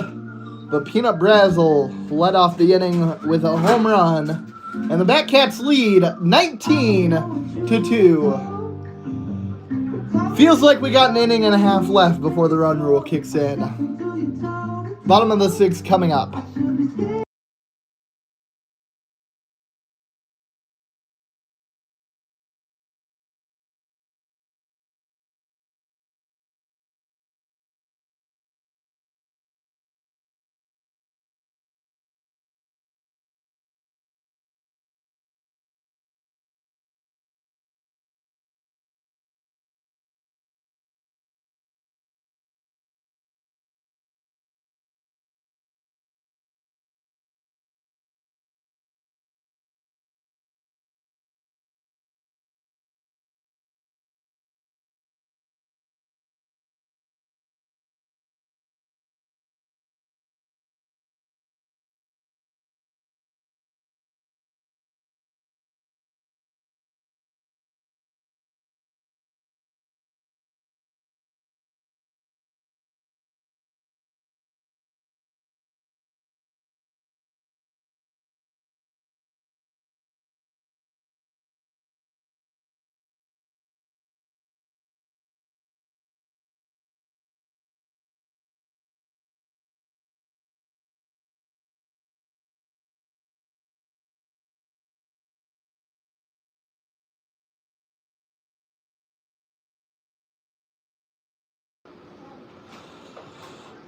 Speaker 1: but Peanut Brazel led off the inning with a home run. And the Batcats lead 19-2. Feels like we got an inning and a half left before the run rule kicks in. Bottom of the 6th coming up.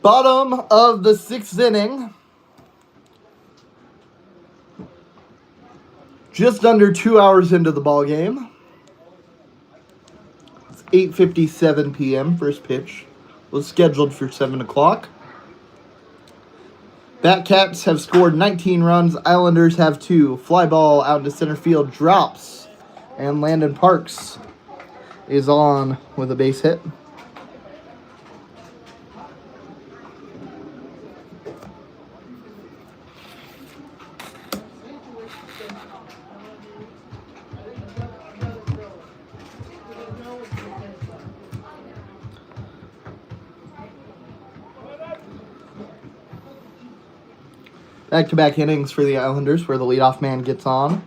Speaker 1: Bottom of the 6th inning. Just under 2 hours into the ball game. It's 8:57 p.m. First pitch was scheduled for 7 o'clock. Batcats have scored 19 runs. Islanders have 2. Fly ball out into center field drops. And Landon Parks is on with a base hit. Back-to-back innings for the Islanders where the leadoff man gets on.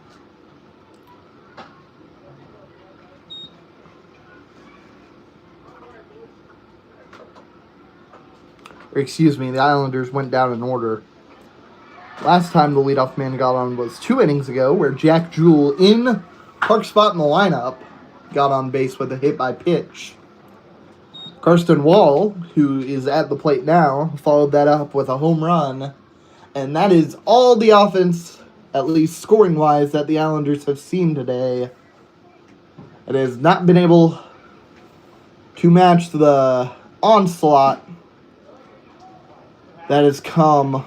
Speaker 1: Or excuse me, the Islanders went down in order. Last time the leadoff man got on was 2 innings ago where Jack Jewell in Park's spot in the lineup got on base with a hit by pitch. Karsten Wall, who is at the plate now, followed that up with a home run. And that is all the offense, at least scoring-wise, that the Islanders have seen today. It has not been able to match the onslaught that has come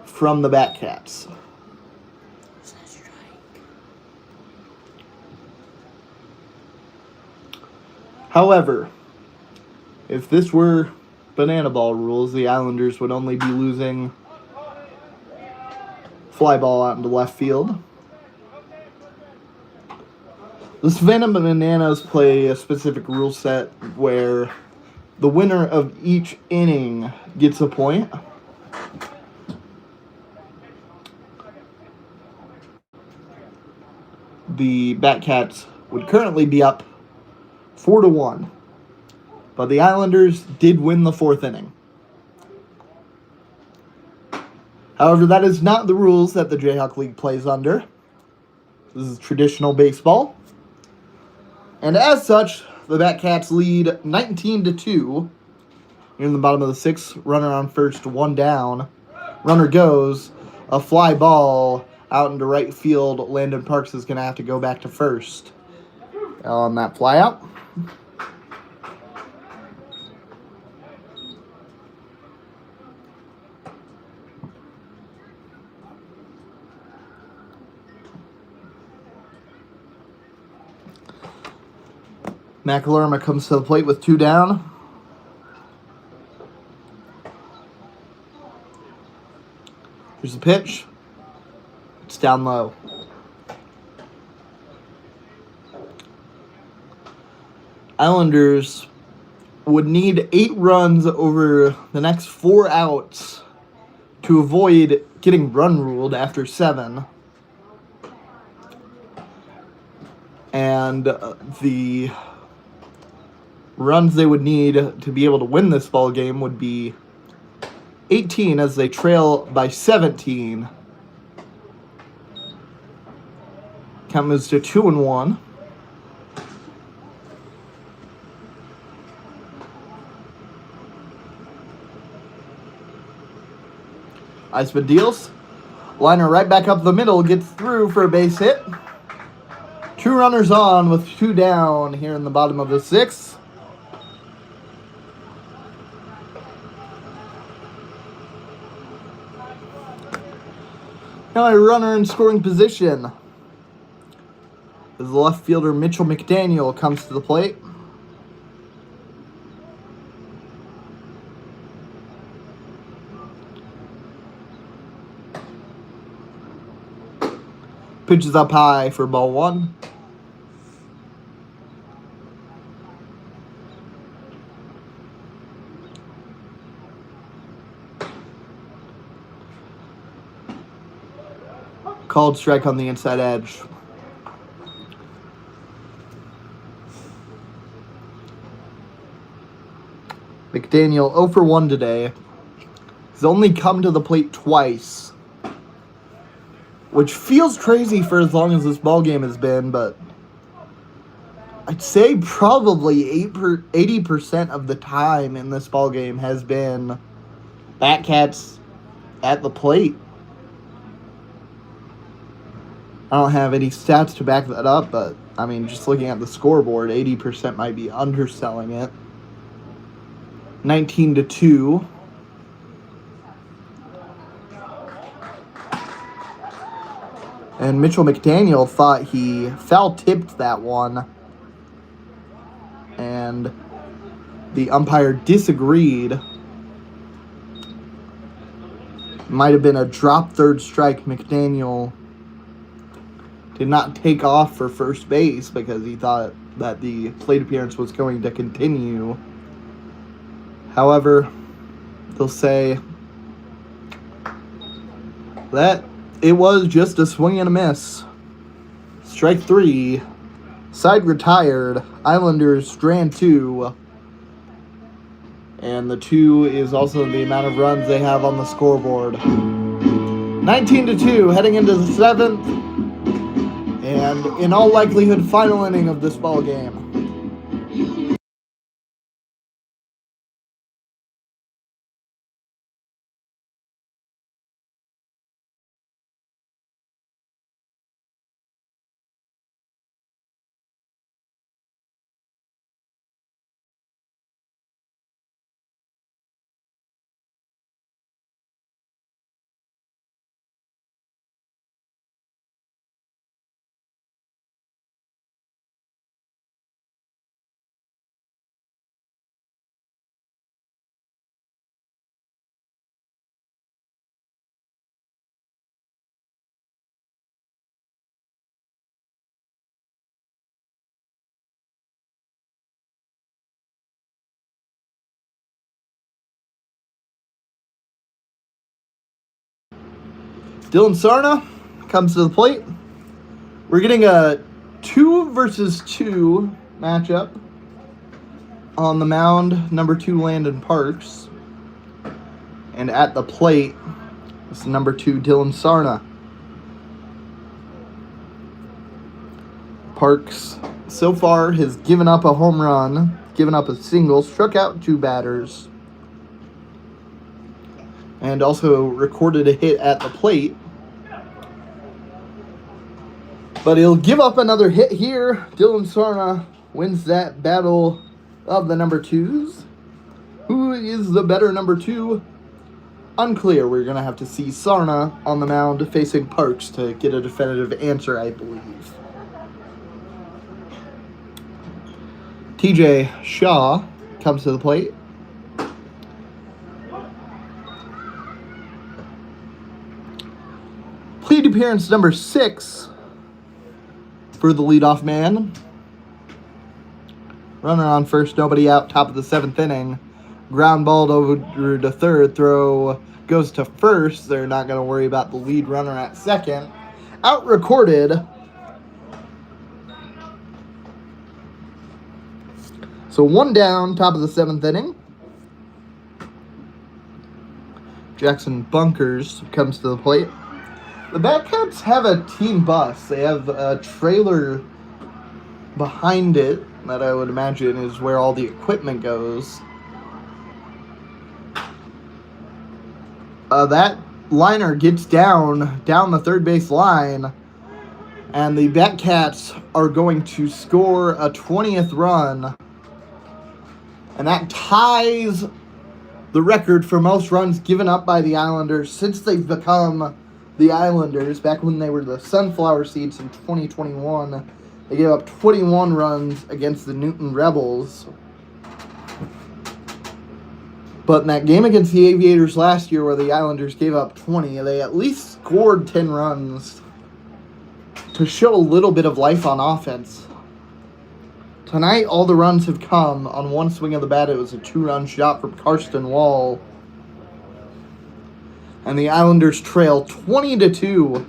Speaker 1: from the Batcats. However, if this were banana ball rules, the Islanders would only be losing fly ball out into left field. The Savannah Bananas play a specific rule set where the winner of each inning gets a point. The Batcats would currently be up 4-1, but the Islanders did win the 4th inning. However, that is not the rules that the Jayhawk League plays under. This is traditional baseball. And as such, the Batcats lead 19-2. Here in the bottom of the sixth, runner on first, one down. Runner goes, a fly ball out into right field. Landon Parks is going to have to go back to first on that fly out. McElorma comes to the plate with two down. Here's the pitch. It's down low. Islanders would need 8 runs over the next 4 outs to avoid getting run ruled after 7. And the runs they would need to be able to win this ball game would be 18 as they trail by 17. Count moves to 2-1. Iceman deals. Liner right back up the middle, gets through for a base hit. 2 runners on with 2 down here in the bottom of the 6th. Now a runner in scoring position as the left fielder Mitchell McDaniel comes to the plate. Pitches up high for ball 1. Called strike on the inside edge. McDaniel 0 for 1 today. He's only come to the plate twice, which feels crazy for as long as this ball game has been, but I'd say probably 80% of the time in this ball game has been Batcats at the plate. I don't have any stats to back that up, but I mean, just looking at the scoreboard, 80% might be underselling it. 19-2. And Mitchell McDaniel thought he foul-tipped that one. And the umpire disagreed. Might have been a drop third strike. McDaniel did not take off for first base because he thought that the plate appearance was going to continue. However, they'll say that it was just a swing and a miss. Strike 3. Side retired. Islanders strand 2. And the 2 is also the amount of runs they have on the scoreboard. 19-2, heading into the 7th. And in all likelihood, final inning of this ball game. Dylan Sarna comes to the plate. We're getting a 2 versus 2 matchup on the mound. Number 2, Landon Parks. And at the plate, it's number 2, Dylan Sarna. Parks so far has given up a home run, given up a single, struck out 2 batters, and also recorded a hit at the plate. But he'll give up another hit here. Dylan Sarna wins that battle of the number 2s. Who is the better number 2? Unclear. We're going to have to see Sarna on the mound facing Parks to get a definitive answer, I believe. TJ Shaw comes to the plate. Plate appearance number 6 for the leadoff man. Runner on first, nobody out, top of the 7th inning. Ground ball over to third, throw goes to first. They're not going to worry about the lead runner at second. Out recorded. So 1 down, top of the 7th inning. Jackson Bunkers comes to the plate. The Batcats have a team bus. They have a trailer behind it that I would imagine is where all the equipment goes. That liner gets down the third base line, and the Batcats are going to score a 20th run, and that ties the record for most runs given up by the Islanders since they've become the Islanders. Back when they were the Sunflower Seeds in 2021, they gave up 21 runs against the Newton Rebels. But in that game against the Aviators last year where the Islanders gave up 20, they at least scored 10 runs to show a little bit of life on offense. Tonight, all the runs have come on one swing of the bat. It was a 2-run shot from Karsten Wall. And the Islanders trail 20-2.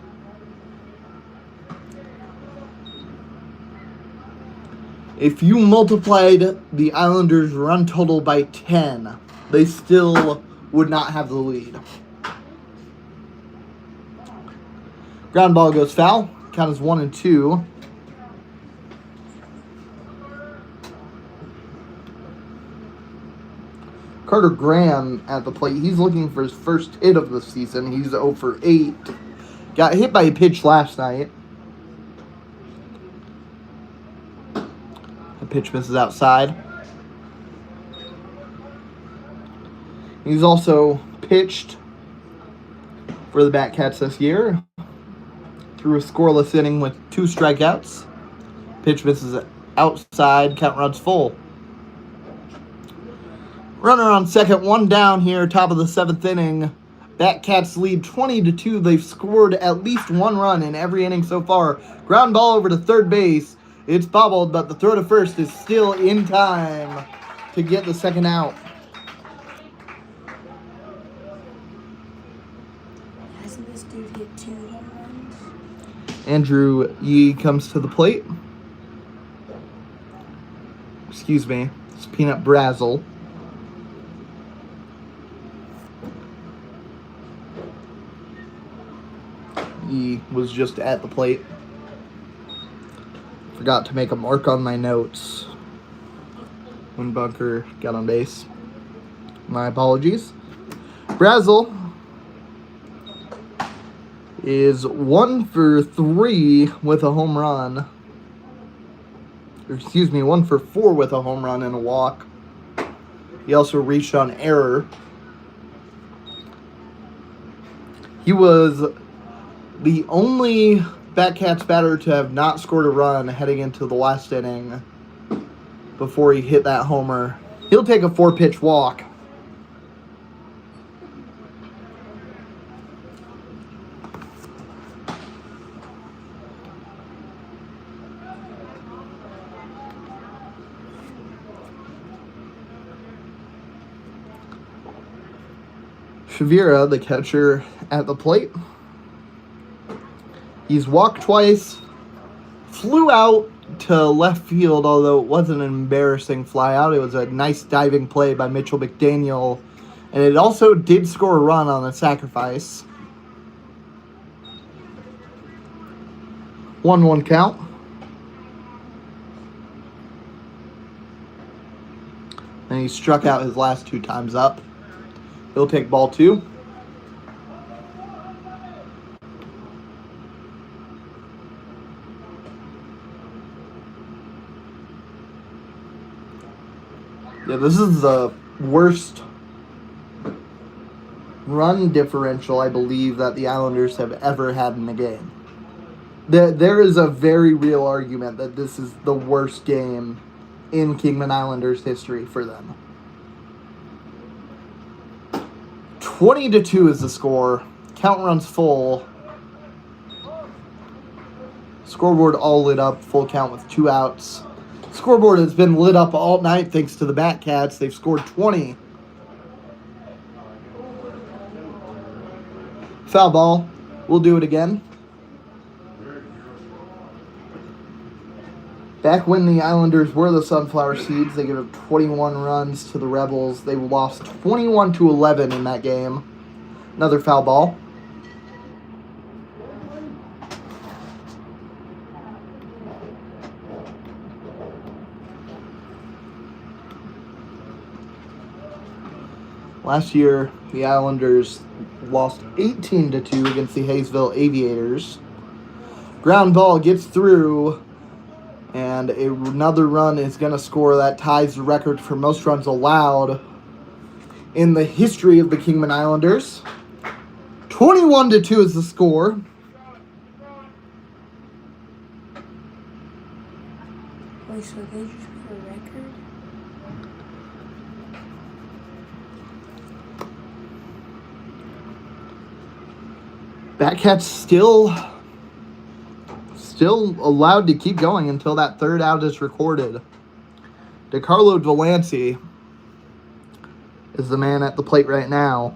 Speaker 1: If you multiplied the Islanders' run total by 10, they still would not have the lead. Ground ball goes foul. Count is 1-2. Carter Graham at the plate. He's looking for his first hit of the season. He's 0 for 8. Got hit by a pitch last night. The pitch misses outside. He's also pitched for the Batcats this year. Threw a scoreless inning with 2 strikeouts. Pitch misses outside. Count runs full. Runner on second, 1 down here, top of the 7th inning. Batcats lead 20-2. They've scored at least 1 run in every inning so far. Ground ball over to third base. It's bobbled, but the throw to first is still in time to get the second out.
Speaker 5: Hasn't this dude hit 2 home runs?
Speaker 1: Andrew Yee comes to the plate. Excuse me. It's Peanut Brazel. He was just at the plate. Forgot to make a mark on my notes when Bunker got on base. My apologies. Brazel is 1 for 3 with a home run. Or excuse me, 1 for 4 with a home run and a walk. He also reached on error. He was the only Batcats batter to have not scored a run heading into the last inning before he hit that homer. He'll take a 4-pitch walk. Shavira, the catcher, at the plate. He's walked twice, flew out to left field, although it wasn't an embarrassing fly out. It was a nice diving play by Mitchell McDaniel, and it also did score a run on a sacrifice. 1-1 count. and he struck out his last 2 times up. He'll take ball 2. Yeah, this is the worst run differential, I believe, that the Islanders have ever had in a game. There is a very real argument that this is the worst game in Kingman Islanders history for them. 20-2 is the score. Count runs full. Scoreboard all lit up. Full count with 2 outs. Scoreboard has been lit up all night thanks to the Batcats. They've scored 20. Foul ball. We'll do it again. Back when the Islanders were the Sunflower Seeds, they gave up 21 runs to the Rebels. They lost 21-11 in that game. Another foul ball. Last year, the Islanders lost 18-2 against the Hayesville Aviators. Ground ball gets through, and another run is going to score that ties the record for most runs allowed in the history of the Kingman Islanders. 21-2 is the score.
Speaker 5: Wait, so they just put a record?
Speaker 1: Batcats still allowed to keep going until that 3rd out is recorded. DeCarlo Delancey is the man at the plate right now.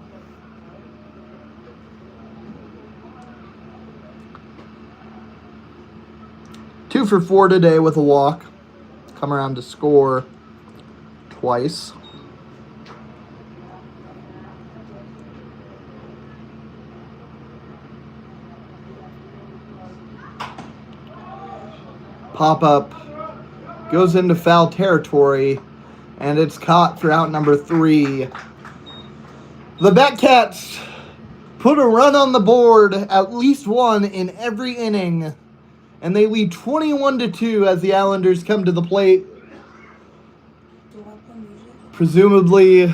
Speaker 1: Two for 4 today with a walk. Come around to score twice. Pop-up goes into foul territory, and it's caught for out number 3. The Batcats put a run on the board, at least one in every inning, and they lead 21-2 as the Islanders come to the plate, presumably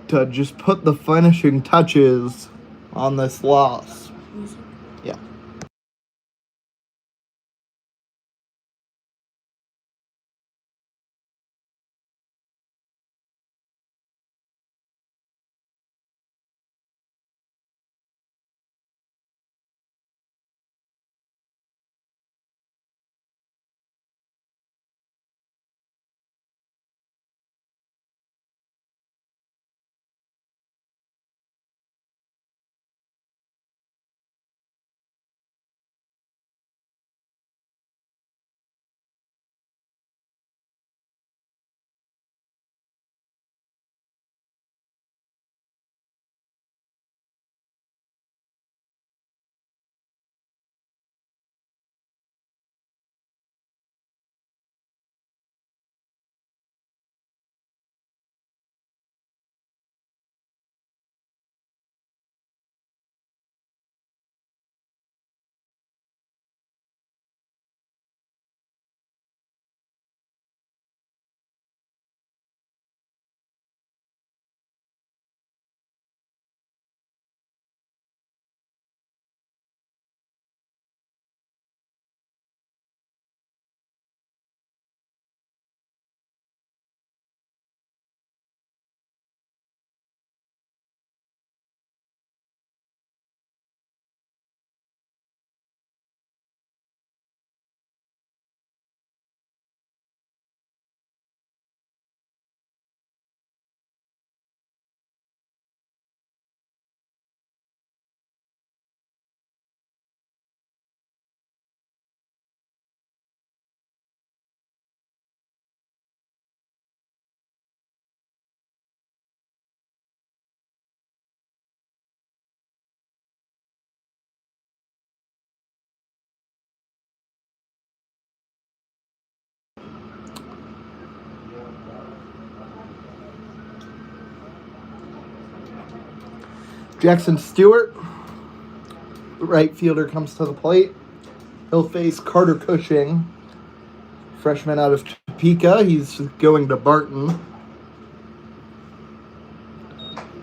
Speaker 1: to just put the finishing touches on this loss. Yeah. Jackson Stewart, the right fielder, comes to the plate. He'll face Carter Cushing, freshman out of Topeka. He's going to Barton.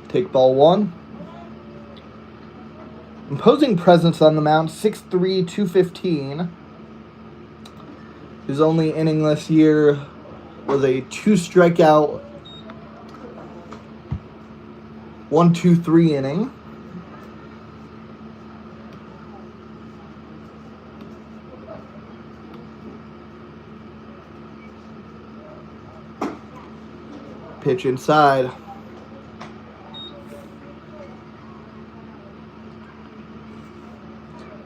Speaker 1: Take ball one. Imposing presence on the mound, 6'3", 215. His only inning this year was a 2-strikeout, 1-2-3 inning. Pitch inside.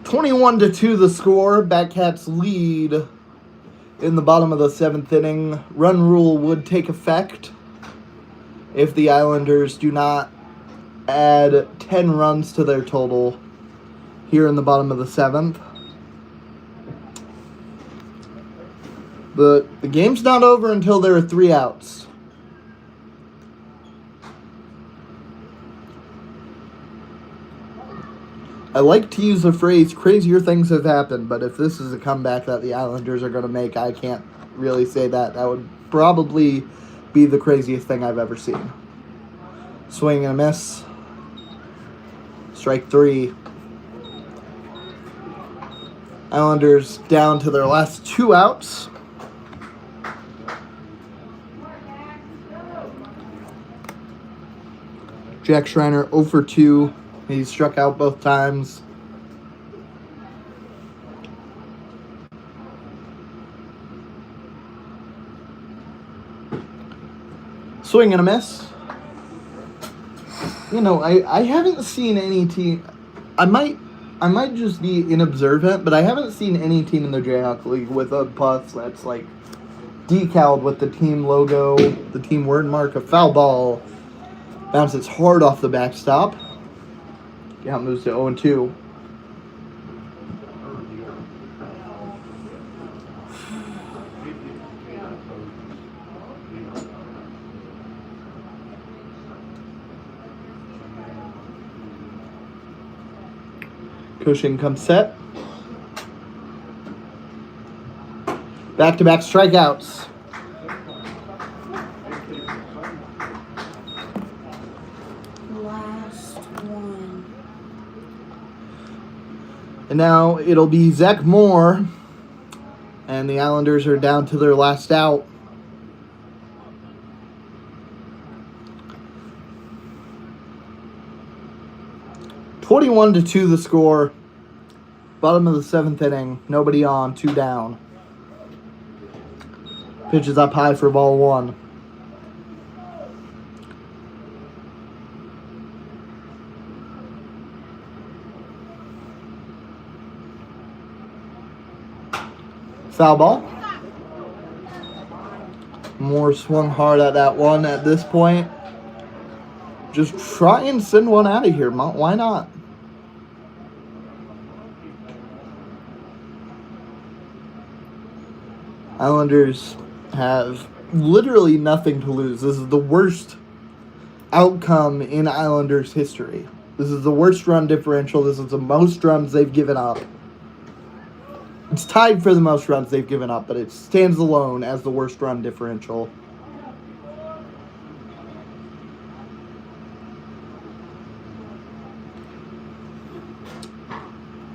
Speaker 1: (21-2) the score. Batcats lead in the bottom of the 7th inning. Run rule would take effect if the Islanders do not add 10 runs to their total here in the bottom of the 7th. But the game's not over until there are 3 outs. I like to use the phrase, crazier things have happened, but if this is a comeback that the Islanders are going to make, I can't really say that. That would probably be the craziest thing I've ever seen. Swing and a miss. Strike 3. Islanders down to their last 2 outs. Jack Schreiner 0 for 2. He struck out both times. Swing and a miss. You know, I haven't seen any team. I might just be inobservant, but I haven't seen any team in the Jayhawk League with a bus that's like decaled with the team logo, the team word mark, a foul ball. Bounces hard off the backstop. Count moves to 0-2. Cushing comes set. Back-to-back strikeouts.
Speaker 5: Last one.
Speaker 1: And now it'll be Zach Moore, and the Islanders are down to their last out. (21-2) the score. Bottom of the 7th inning. Nobody on, 2 down. Pitch is up high for ball 1. Foul ball. Moore swung hard at that one at this point. Just try and send one out of here. Why not? Islanders have literally nothing to lose. This is the worst outcome in Islanders history. This is the worst run differential. This is the most runs they've given up. It's tied for the most runs they've given up, but it stands alone as the worst run differential.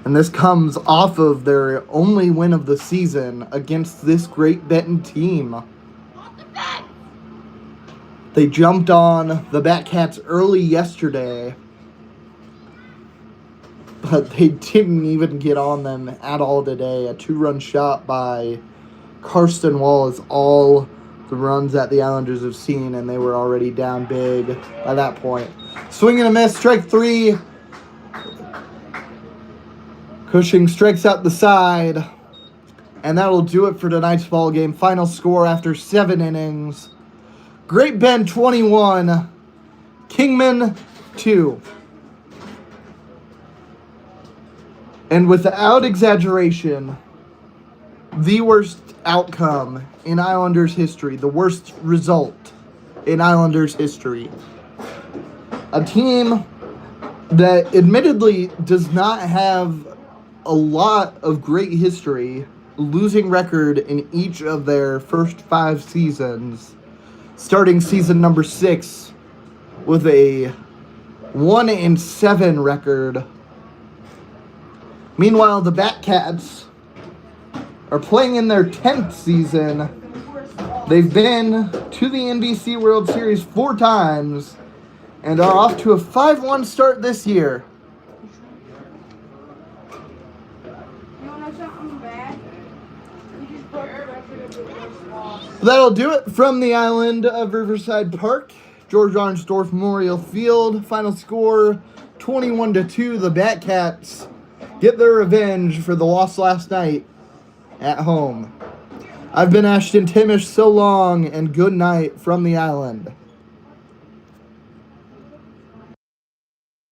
Speaker 1: And this comes off of their only win of the season against this Great Benton team. They jumped on the Batcats early yesterday, but they didn't even get on them at all today. A 2-run shot by Karsten Wall is all the runs that the Islanders have seen, and they were already down big by that point. Swing and a miss, strike 3. Cushing strikes out the side, and that'll do it for tonight's ball game. Final score after 7 innings. Great Bend 21, Kingman 2. And without exaggeration, the worst outcome in Islanders history, the worst result in Islanders history. A team that admittedly does not have a lot of great history, losing record in each of their first 5 seasons, starting season number 6 with a 1-7 record. Meanwhile, the Batcats are playing in their 10th season. They've been to the NBC World Series 4 times and are off to a 5-1 start this year. That'll do it from the island of Riverside Park, George Arnsdorf Memorial Field. Final score 21-2. The Batcats get their revenge for the loss last night at home. I've been Ashton Timish. So long and good night from the island.